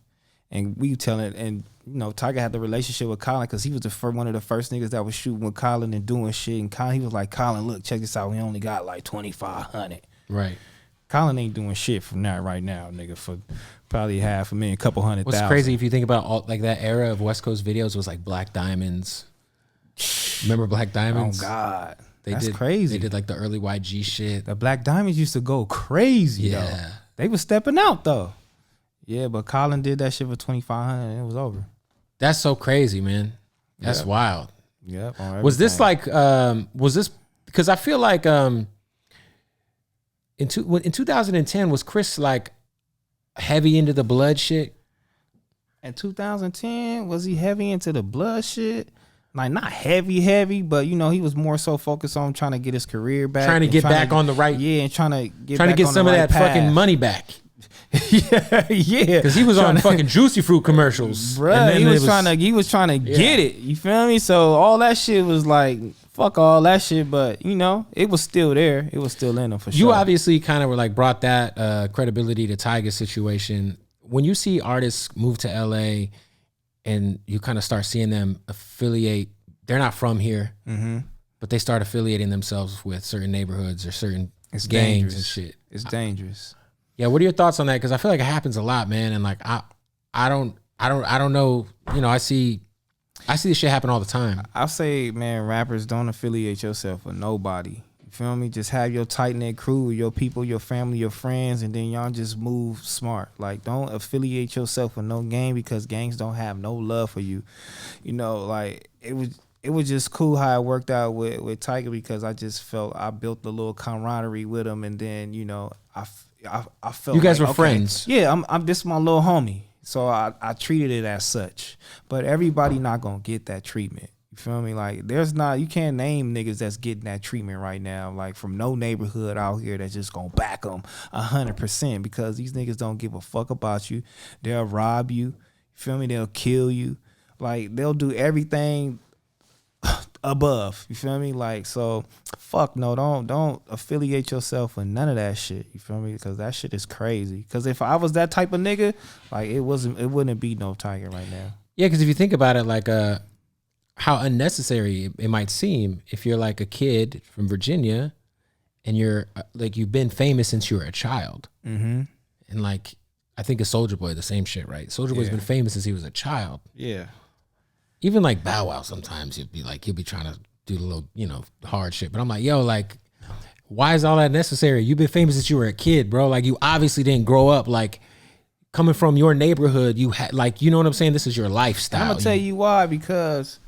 And we telling, and Tyga had the relationship with Colin because he was one of the first niggas that was shooting with Colin and doing shit. And Colin, he was like, Colin, look, check this out. We only got like 2,500. Right. Colin ain't doing shit from that right now, nigga, for probably $500,000, couple $100,000. What's crazy if you think about all like that era of West Coast videos was like Black Diamonds. Remember Black Diamonds? Oh God, that's crazy. They did like the early YG shit. The Black Diamonds used to go crazy. Yeah, though. They was stepping out though. Yeah, but Colin did that shit for 2,500 and it was over. That's so crazy, man. That's wild. Yep. Was this like? Was this because I feel like in 2010 was Chris like heavy into the blood shit? In 2010, was he heavy into the blood shit? Like not heavy, but he was more so focused on trying to get his career back, trying to get back on the right. Yeah, and trying to get some of that fucking money back. yeah, because he was on fucking Juicy Fruit commercials, bruh. He was trying to get it. You feel me? So all that shit was like, fuck all that shit, but it was still there. It was still in him for sure. You obviously kind of were like brought that credibility to Tyga's situation. When you see artists move to LA and you kind of start seeing them affiliate, they're not from here, but they start affiliating themselves with certain neighborhoods or certain gangs and shit. It's dangerous. Yeah, what are your thoughts on that? Because I feel like it happens a lot, man. And like I don't know. I see this shit happen all the time. I say, man, rappers, don't affiliate yourself with nobody. You feel me? Just have your tight knit crew, your people, your family, your friends, and then y'all just move smart. Like, don't affiliate yourself with no gang because gangs don't have no love for you. Like it was just cool how it worked out with Tyga because I just felt I built a little camaraderie with him, and then I felt you guys were friends. Yeah, I'm this my little homie. So I treated it as such. But everybody not gonna get that treatment. You feel me? Like you can't name niggas that's getting that treatment right now. Like from no neighborhood out here that's just gonna back them 100% because these niggas don't give a fuck about you. They'll rob you. You feel me? They'll kill you. Like they'll do everything above, you feel me? Like, so fuck no, don't affiliate yourself with none of that shit, you feel me? Because that shit is crazy. Because if I was that type of nigga, like it wouldn't be no Tyga right now. Yeah, because if you think about it, like how unnecessary it might seem if you're like a kid from Virginia and you're like you've been famous since you were a child, and like I think of Soulja Boy, the same shit, right? Soulja Boy's been famous since he was a child. Yeah. Even like Bow Wow, sometimes he'll be trying to do the little, hard shit. But I'm like, yo, like, why is all that necessary? You've been famous since you were a kid, bro. Like, you obviously didn't grow up like coming from your neighborhood. You had like, you know what I'm saying? This is your lifestyle. I'm gonna tell you why, because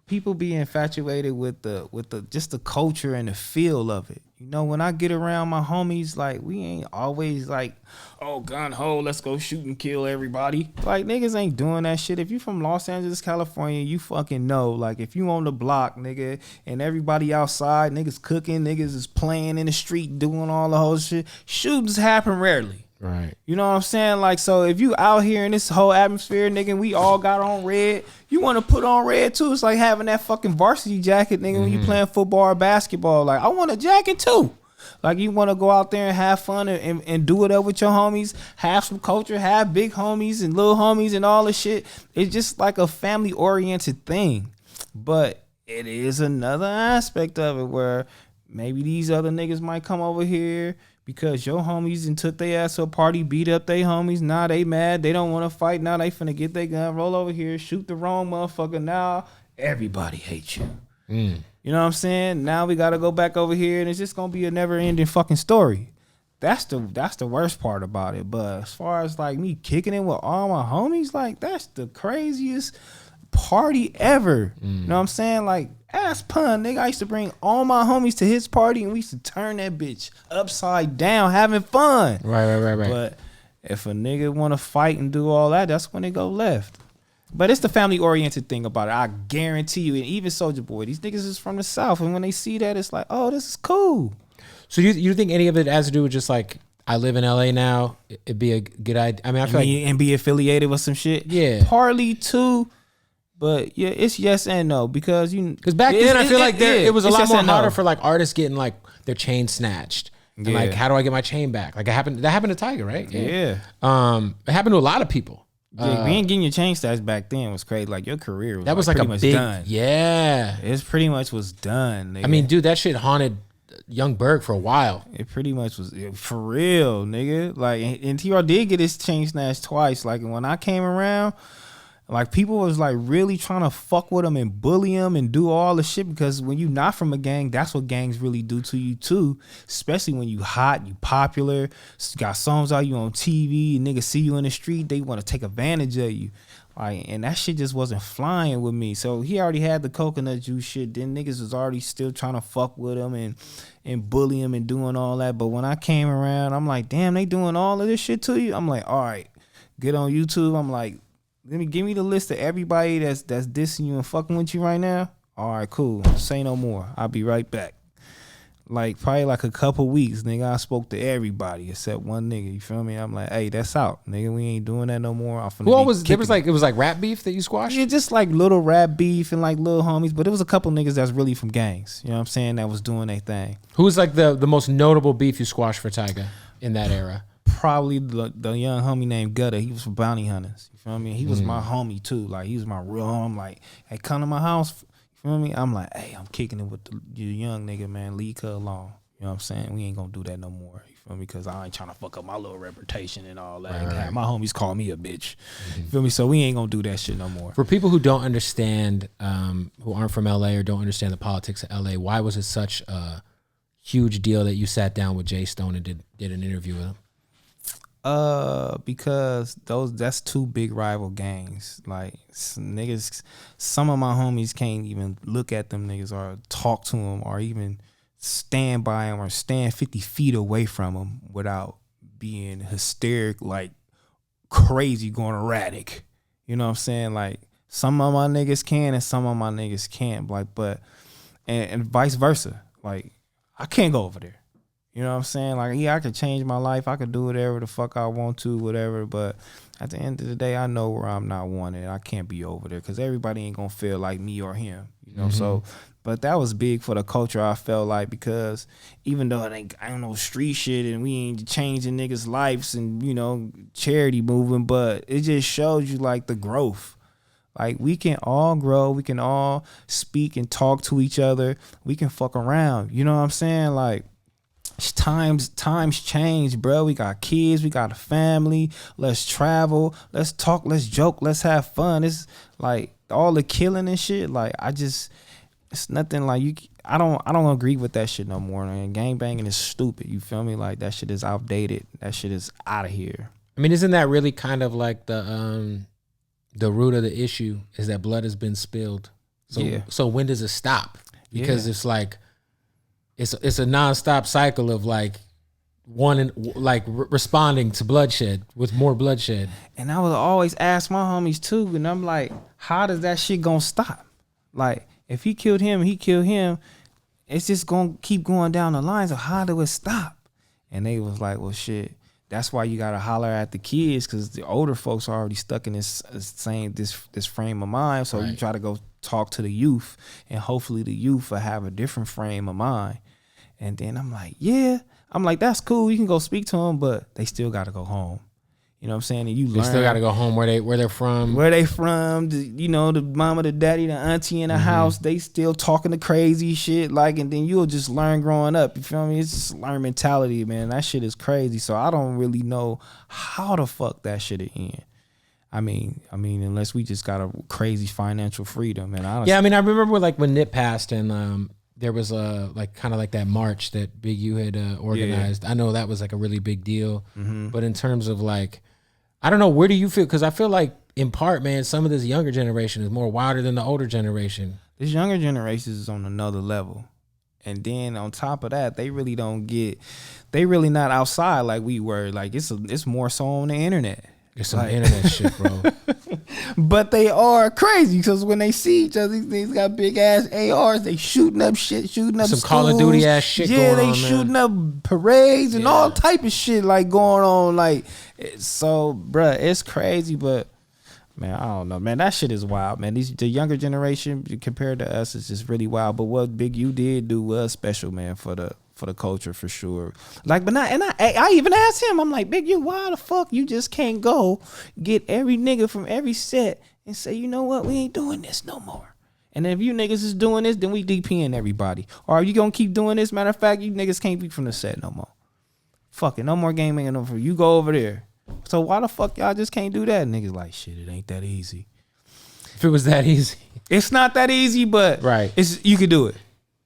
people be infatuated with the just the culture and the feel of it. When I get around my homies, like we ain't always like, oh, gun ho, let's go shoot and kill everybody. Like niggas ain't doing that shit. If you from Los Angeles, California, you fucking know. Like if you on the block, nigga, and everybody outside, niggas cooking, niggas is playing in the street, doing all the whole shit. Shootings happen rarely. Right. You know what I'm saying? Like, so if you out here in this whole atmosphere, nigga, we all got on red, you want to put on red too. It's like having that fucking varsity jacket, nigga, when you playing football or basketball. Like, I want a jacket too. Like, you want to go out there and have fun and do it up with your homies, have some culture, have big homies and little homies and all this shit. It's just like a family-oriented thing. But it is another aspect of it where maybe these other niggas might come over here, because your homies and took their ass to a party, beat up they homies. Now they mad. They don't want to fight. Now they finna get their gun, roll over here, shoot the wrong motherfucker. Now everybody hates you. You know what I'm saying? Now we got to go back over here, and it's just going to be a never-ending fucking story. That's the worst part about it. But as far as like me kicking it with all my homies, like that's the craziest party ever. You know what I'm saying? Like ass pun, nigga. I used to bring all my homies to his party, and we used to turn that bitch upside down, having fun. Right. But if a nigga want to fight and do all that, that's when they go left. But it's the family-oriented thing about it. I guarantee you, and even Soulja Boy, these niggas is from the South, and when they see that, it's like, oh, this is cool. So you think any of it has to do with just like, I live in LA now, it'd be a good idea? I mean, I feel like... And be affiliated with some shit? Yeah. Partly too, but yeah, it's yes and no, because back then I feel like it was a lot yes more and harder no. for like artists getting like their chain snatched. And like, how do I get my chain back? Like that happened to Tyga, right? Yeah. It happened to a lot of people. Yeah, being getting your chain stats back then was crazy. Like your career was, that was like pretty a much big, done. Yeah. It pretty much was done. Nigga. I mean, dude, that shit haunted Young Berg for a while. It pretty much was for real, nigga. Like, and T-Rell did get his chain snatched twice. Like when I came around, like people was like really trying to fuck with him and bully him and do all the shit, because when you not from a gang, that's what gangs really do to you too. Especially when you hot, you popular, got songs out, you on TV, niggas see you in the street, they want to take advantage of you. Like, and that shit just wasn't flying with me. So he already had the coconut juice shit. Then niggas was already still trying to fuck with him and bully him and doing all that. But when I came around, I'm like, damn, they doing all of this shit to you? I'm like, all right, get on YouTube. I'm like, give me the list of everybody that's dissing you and fucking with you right now. All right, cool. Say no more. I'll be right back. Like probably like a couple weeks, nigga, I spoke to everybody except one nigga. You feel me? I'm like, hey, that's out, nigga. We ain't doing that no more. It was like rap beef that you squashed? Yeah, just like little rap beef and like little homies. But it was a couple niggas that's really from gangs. You know what I'm saying? That was doing their thing. Who's like the most notable beef you squashed for Tyga in that era? Probably the young homie named Gutter. He was from Bounty Hunters. You feel me? He was my homie too. Like he was my real homie. Like, hey, come to my house. You feel me? I'm like, hey, I'm kicking it with the young nigga, man. Leave her alone. You know what I'm saying? We ain't gonna do that no more. You feel me? Because I ain't trying to fuck up my little reputation and all that. Right. My homies call me a bitch. You feel me? So we ain't gonna do that shit no more. For people who don't understand, who aren't from LA or don't understand the politics of LA, why was it such a huge deal that you sat down with Jay Stone and did an interview with him? Because that's two big rival gangs. Like niggas, some of my homies can't even look at them niggas or talk to them or even stand by them or stand 50 feet away from them without being hysteric, like crazy, going erratic. You know what I'm saying? Like some of my niggas can and some of my niggas can't. Like, but and vice versa. Like I can't go over there. You know what I'm saying? Like, yeah, I could change my life. I could do whatever the fuck I want to, whatever. But at the end of the day, I know where I'm not wanted. I can't be over there because everybody ain't going to feel like me or him. You know, so, but that was big for the culture, I felt like, because even though it ain't, I don't know, street shit and we ain't changing niggas' lives and, you know, charity moving, but it just shows you, like, the growth. Like, we can all grow. We can all speak and talk to each other. We can fuck around. You know what I'm saying? Like, times change, bro. We got kids, we got a family. Let's travel, let's talk, let's joke, let's have fun. It's like all the killing and shit. Like it's nothing like you. I don't agree with that shit no more. Man, gang banging is stupid. You feel me? Like that shit is outdated. That shit is out of here. I mean, isn't that really kind of like the root of the issue is that blood has been spilled? So yeah. So when does it stop? Because it's like. It's a nonstop cycle of like responding to bloodshed with more bloodshed. And I would always ask my homies too, and I'm like, how does that shit gonna stop? Like, if he killed him, it's just gonna keep going down the line. So how do it stop? And they was like, well, shit, that's why you gotta holler at the kids, because the older folks are already stuck in this frame of mind. So you try to go talk to the youth, and hopefully the youth will have a different frame of mind. And then I'm like, yeah. I'm like, that's cool. You can go speak to them, but they still got to go home. You know what I'm saying? And you They still got to go home where they're from. Where they from, you know, the mama, the daddy, the auntie in the house, they still talking the crazy shit. Like, and then you'll just learn growing up. You feel me? It's just learn mentality, man. That shit is crazy. So I don't really know how the fuck that shit end. I mean, unless we just got a crazy financial freedom. And I remember like when Nip passed and there was like kind of like that march that Big U had organized. I know that was like a really big deal. But in terms of like, I don't know, where do you feel? Because I feel like in part, man, some of this younger generation is more wilder than the older generation. This younger generation is on another level. And then on top of that, they really not outside like we were. Like it's more so on the internet. It's some internet shit, bro. But they are crazy because when they see each other, these things got big ass ARs. They shooting up shit, shooting up some schools. Call of Duty ass shit going on. Yeah, they shooting up parades and all type of shit like going on. Like, so, bruh, it's crazy. But man, I don't know, man. That shit is wild, man. The younger generation compared to us is just really wild. But what Big U did do was special, man, for the culture for sure. Like, but not, and I even asked him, I'm like, Big U, why the fuck you just can't go get every nigga from every set and say, you know what, we ain't doing this no more. And if you niggas is doing this, then we DPing everybody. Or are you gonna keep doing this? Matter of fact, you niggas can't be from the set no more. Fuck it, no more gaming no more. You go over there. So why the fuck y'all just can't do that? Niggas like, shit, it ain't that easy. If it was that easy. It's not that easy, but right. You could do it.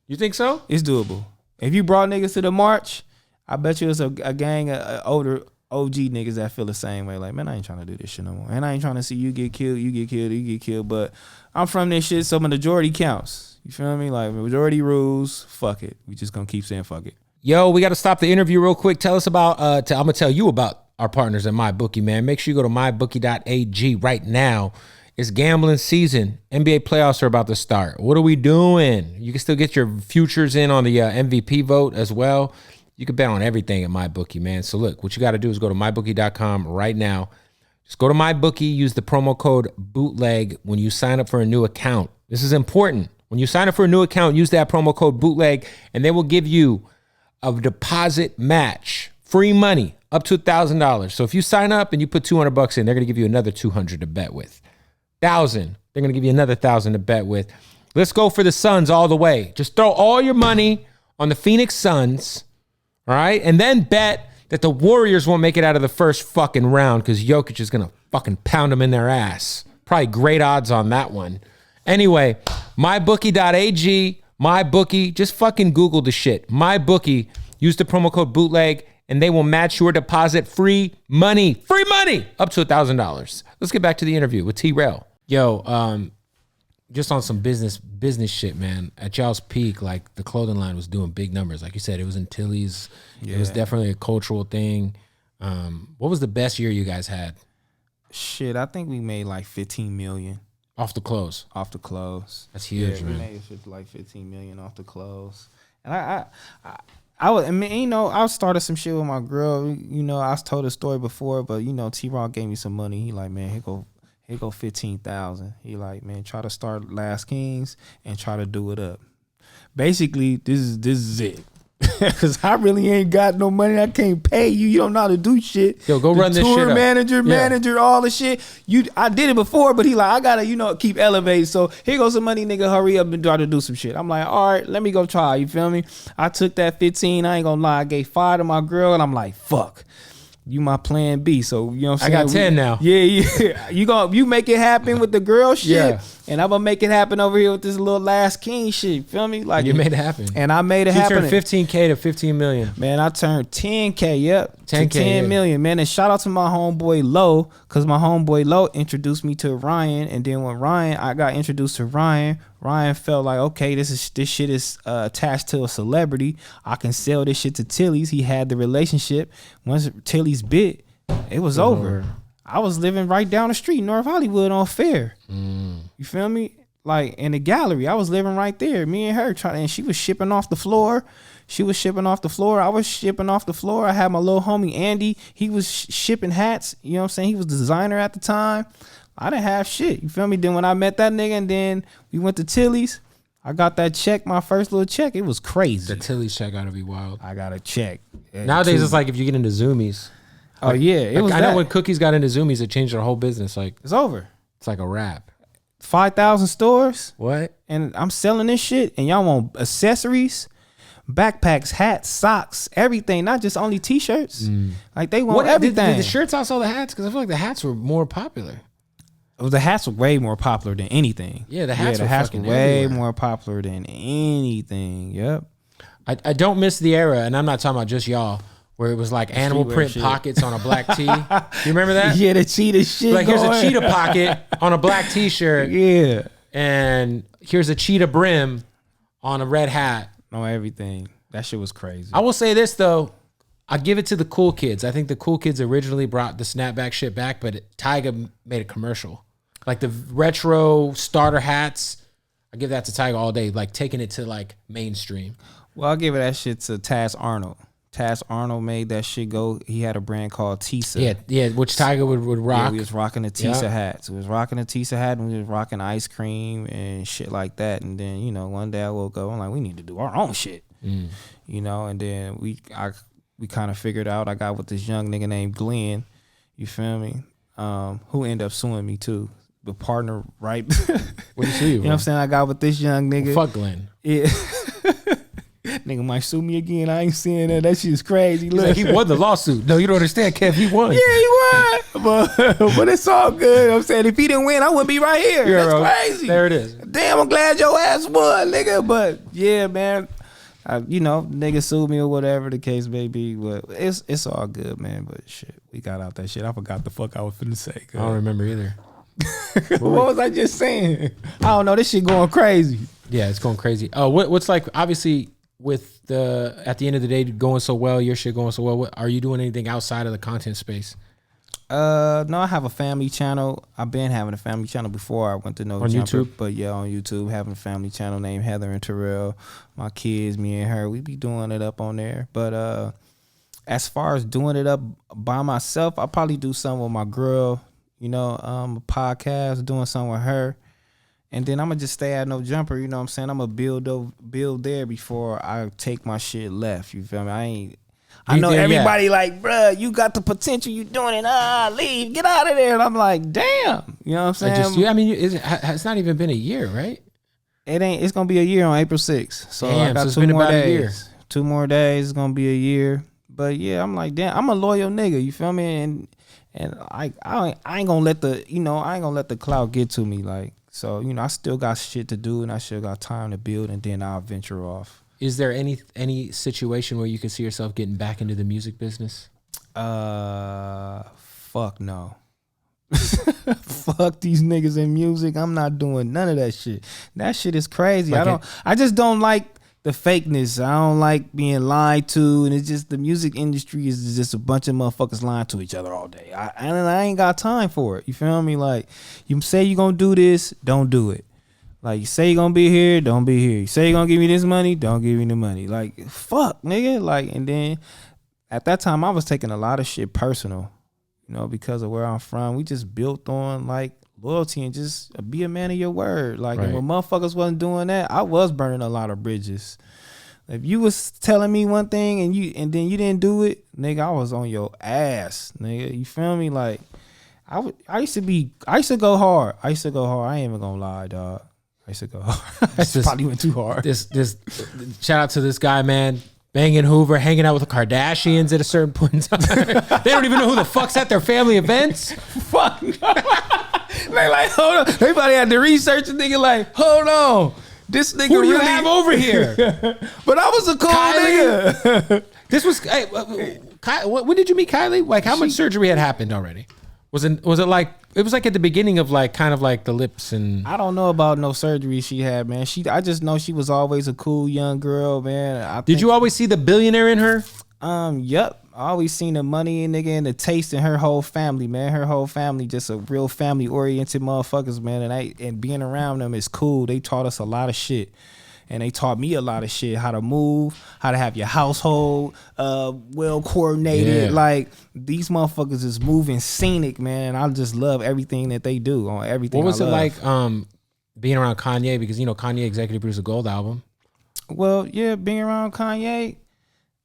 You think so? It's doable. If you brought niggas to the march, I bet you it's a gang of older OG niggas that feel the same way. Like, man, I ain't trying to do this shit no more. And I ain't trying to see you get killed, you get killed, you get killed. But I'm from this shit, so the majority counts. You feel me? Like, majority rules, fuck it. We just gonna keep saying fuck it. Yo, we got to stop the interview real quick. Tell us about, I'm going to tell you about our partners at MyBookie, man. Make sure you go to mybookie.ag right now. It's gambling season. NBA playoffs are about to start. What are we doing? You can still get your futures in on the MVP vote as well. You can bet on everything at MyBookie, man. So look, what you got to do is go to mybookie.com right now. Just go to MyBookie, use the promo code BOOTLEG when you sign up for a new account. This is important. When you sign up for a new account, use that promo code BOOTLEG, and they will give you a deposit match, free money, up to $1,000. So if you sign up and you put $200 in, they're going to give you another $200 to bet with. 1,000. They're going to give you another 1,000 to bet with. Let's go for the Suns all the way. Just throw all your money on the Phoenix Suns, all right? And then bet that the Warriors won't make it out of the first fucking round because Jokic is going to fucking pound them in their ass. Probably great odds on that one. Anyway, mybookie.ag, MyBookie, just fucking Google the shit. MyBookie, use the promo code BOOTLEG, and they will match your deposit free money up to $1,000. Let's get back to the interview with T-Rell. Yo, just on some business shit, man. At y'all's peak, like the clothing line was doing big numbers. Like you said, it was in Tilly's. Yeah. It was definitely a cultural thing. What was the best year you guys had? Shit, I think we made like 15 million. Off the clothes? Off the clothes. That's huge, man. We made like 15 million off the clothes. And I mean, you know, I started some shit with my girl. You know, I told a story before, but you know, T-Rell gave me some money. He like, man, here go 15,000. He like, man, try to start Last Kings and try to do it up. Basically, this is it. Cause I really ain't got no money. I can't pay you. You don't know how to do shit. Yo, go run this shit up. Manager, all the shit. I did it before, but he like, I gotta, you know, keep elevating. So here goes some money, nigga. Hurry up and try to do some shit. I'm like, all right, let me go try. You feel me? I took that 15. I ain't gonna lie. I gave 5 to my girl, and I'm like, fuck. You my plan B. So you know what I'm saying? I got 10 now. Yeah. You make it happen with the girl shit. Yeah. And I'm gonna make it happen over here with this little Last King shit. You feel me? Like, you made it happen. And I made it happen. You turned 15K to 15 million. Man, I turned 10K, yep. 10K, to 10 million, man. And shout out to my homeboy Low, because my homeboy Low introduced me to Ryan. And then when I got introduced to Ryan felt like, okay, this shit is attached to a celebrity. I can sell this shit to Tilly's. He had the relationship. Once Tilly's bit, it was over. I was living right down the street, North Hollywood on Fair. You feel me? Like in the gallery, I was living right there. Me and her and she was shipping off the floor. I was shipping off the floor. I had my little homie Andy. He was shipping hats. You know what I'm saying? He was the designer at the time. I didn't have shit. You feel me? Then when I met that nigga and then we went to Tilly's, I got that check, my first little check. It was crazy. The Tilly's check gotta be wild. I got a check. Nowadays it's like if you get into Zoomies. Oh yeah, it was. I know when Cookies got into Zoomies, it changed their whole business. Like it's over. It's like a wrap. 5,000 stores. What? And I'm selling this shit, and y'all want accessories, backpacks, hats, socks, everything, not just only t-shirts. Like they want everything. Did the shirts also the hats? Because I feel like the hats were more popular. The hats were way more popular than anything. Yeah, the hats were way everywhere. more popular than anything. Yep. I don't miss the era, and I'm not talking about just y'all, where it was like animal print shit. pockets on a black tee. You remember that? Yeah, the cheetah shit. Like here's a cheetah pocket on a black t-shirt. Yeah. And here's a cheetah brim on a red hat. On everything. That shit was crazy. I will say this though. I give it to the cool kids. I think the cool kids originally brought the snapback shit back, but Tyga made a commercial. Like the retro starter hats. I give that to Tyga all day. Like taking it to like mainstream. Well, I'll give it that shit to Taz Arnold. Taz Arnold made that shit go. He had a brand called Tisa. Yeah, which Tyga would rock. Yeah, we was rocking the Tisa hats. We was rocking the Tisa hat, and we was rocking ice cream and shit like that. And then, you know, one day I woke up, I'm like, we need to do our own shit. You know, and then we kind of figured out, I got with this young nigga named Glenn, you feel me, who ended up suing me too. The partner, right? What did he sue you? You know what I'm saying? I got with this young nigga. Well, fuck Glenn. Yeah. Nigga might sue me again. I ain't seeing that. That shit's crazy. Look, like, he won the lawsuit. No, you don't understand, Kev. He won. Yeah, he won. But it's all good. You know what I'm saying, if he didn't win, I wouldn't be right here. Yeah, that's bro. crazy. There it is. Damn, I'm glad your ass won, nigga. But yeah, man. You know, nigga sued me or whatever the case may be. But it's all good, man. But shit, we got out that shit. I forgot the fuck I was finna say. I don't remember either. What was I just saying? I don't know. This shit going crazy. Yeah, it's going crazy. Oh, what's like, obviously, with the, at the end of the day, going so well, your shit going so well, are you doing anything outside of the content space? No, I have a family channel. I've been having a family channel before I went to No On Jumper. YouTube? But yeah, on YouTube, having a family channel named Heather and T-Rell. My kids, me and her, we be doing it up on there. But as far as doing it up by myself, I probably do something with my girl, you know, a podcast, doing something with her. And then I'm going to just stay at No Jumper, you know what I'm saying? I'm going to build there before I take my shit left, you feel me? I know everybody like, bruh, you got the potential, you doing it, leave, get out of there. And I'm like, damn, you know what I'm saying? It's not even been a year, right? It's going to be a year on April 6th. So damn, I got it's been about a year. 2 more days, it's going to be a year. But yeah, I'm like, damn, I'm a loyal nigga, you feel me? And I ain't going to let the clout get to me, like. So, you know, I still got shit to do and I still got time to build, and then I'll venture off. Is there any situation where you can see yourself getting back into the music business? Fuck no. Fuck these niggas in music. I'm not doing none of that shit. That shit is crazy. I just don't like the fakeness. I don't like being lied to, and it's just the music industry is just a bunch of motherfuckers lying to each other all day. I ain't got time for it. You feel me? Like, you say you gonna do this, don't do it. Like, you say you gonna be here, don't be here. You say you gonna give me this money, don't give me the money. Like, fuck, nigga. Like, and then at that time I was taking a lot of shit personal, you know, because of where I'm from. We just built on like loyalty and just be a man of your word. Like, right. And when motherfuckers wasn't doing that, I was burning a lot of bridges. If you was telling me one thing and then you didn't do it, nigga, I was on your ass, nigga. You feel me? Like, I used to go hard. I ain't even gonna lie, dog. I used to go hard. I probably went too hard. This shout out to this guy, man. Banging Hoover, hanging out with the Kardashians at a certain point in time. They don't even know who the fuck's at their family events. Fuck. They like, hold on. Everybody had to research the nigga like, hold on. This nigga who do you really have over here? But I was a cool nigga. This was, when did you meet Kylie? Like, how much surgery had happened already? Was it like, it was like at the beginning of like kind of like the lips and I don't know about no surgery she had, man. I just know she was always a cool young girl, man. Did you always see the billionaire in her? Yep. I always seen the money and nigga and the taste in her whole family, man. Her whole family just a real family oriented motherfuckers, man. And being around them is cool. They taught us a lot of shit. And they taught me a lot of shit, how to move, how to have your household well coordinated. Yeah. Like, these motherfuckers is moving scenic, man. I just love everything that they do on everything. What was it like being around Kanye? Because, you know, Kanye executive produced a Gold album. Well, yeah, being around Kanye,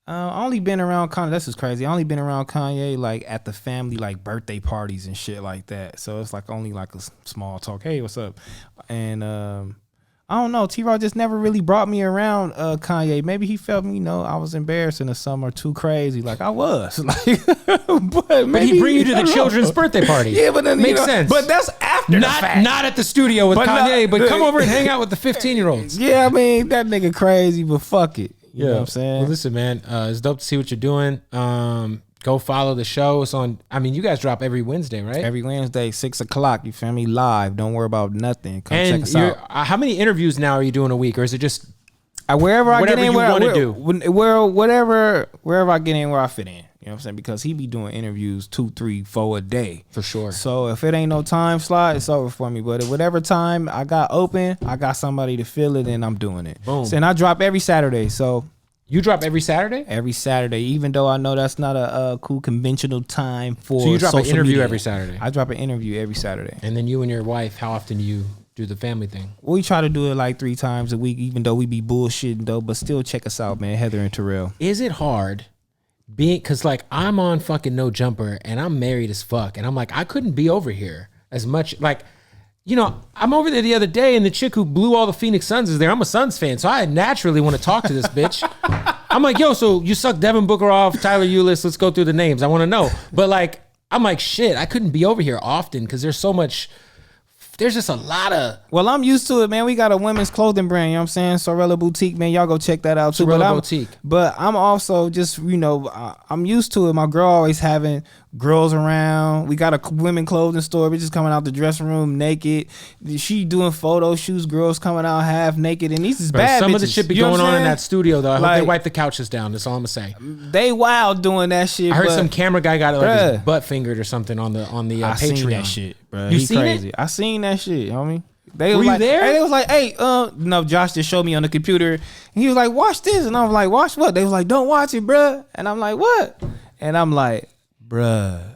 I only been around Kanye. This is crazy. I only been around Kanye like at the family like birthday parties and shit like that. So it's like only like a small talk. Hey, what's up? And I don't know. T-Rell just never really brought me around Kanye. Maybe he felt me, I was embarrassing or something or too crazy. Like I was. Like, but he bring you to the children's birthday party. Yeah, but then makes sense. But that's after the fact. Not at the studio with Kanye, but come over and hang out with the 15-year-olds. Yeah, I mean that nigga crazy, but fuck it. You know what I'm saying? Well, listen, man, it's dope to see what you're doing. Go follow the show. It's on. I mean, you guys drop every Wednesday, right? Every Wednesday, 6:00. You feel me? Live. Don't worry about nothing. Come and check us out. How many interviews now are you doing a week, or is it just wherever I get in, wherever I get in, where I fit in? You know what I'm saying? Because he be doing interviews 2, 3, 4 a day for sure. So if it ain't no time slot, it's over for me. But at whatever time I got open, I got somebody to fill it, and I'm doing it. Boom. So, and I drop every Saturday. So. You drop every Saturday? Every Saturday, even though I know that's not a cool conventional time for. So you drop an interview media. Every Saturday? I drop an interview every Saturday. And then you and your wife, how often do you do the family thing? We try to do it like 3 times a week, even though we be bullshitting though. But still, check us out, man. Heather and T-Rell. Is it hard because like I'm on fucking No Jumper and I'm married as fuck, and I'm like I couldn't be over here as much like. I'm over there the other day, and the chick who blew all the Phoenix Suns is there. I'm a Suns fan, so I naturally want to talk to this bitch. I'm like, yo, so you suck Devin Booker off, Tyler Ulis. Let's go through the names. I want to know. But like, I'm like, shit, I couldn't be over here often because there's so much. There's just a lot of. Well, I'm used to it, man. We got a women's clothing brand, you know what I'm saying? Sorella Boutique, man. Y'all go check that out too. Sorella Boutique. But I'm also just, I'm used to it. My girl always having girls around. We got a women clothing store. We just coming out the dressing room naked. She doing photo shoots. Girls coming out half naked, and these is bad. Some bitches. of the shit be going on in that studio though. I hope they wipe the couches down. That's all I'm gonna say. They wild doing that shit. I heard some camera guy got like his butt fingered or something on the I Patreon. Seen that shit, bro. You seen crazy. it? I seen that shit, homie. Were you there? Hey, they was like, hey, no, Josh just showed me on the computer. And he was like, watch this. And I was like, watch what? They was like, don't watch it, bruh. And I'm like, what? And I'm like, bruh,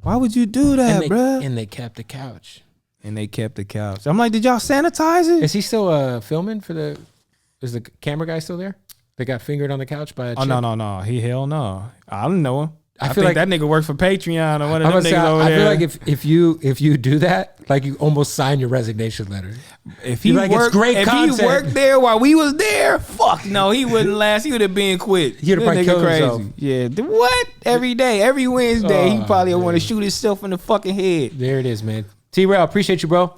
why would you do that, bruh? And they kept the couch. I'm like, did y'all sanitize it? Is he still filming for the? Is the camera guy still there? They got fingered on the couch by a chick? Oh, no. Hell no. I don't know him. I feel think like that nigga works for Patreon or one of them niggas over I there. feel like if you do that, like you almost sign your resignation letter. If he worked, he worked there while we was there, fuck no, he wouldn't last. He would have been quit. He'd have probably killed himself. Yeah, what? Every day, every Wednesday, he probably want to shoot himself in the fucking head. There it is, man. T-Rell, appreciate you, bro.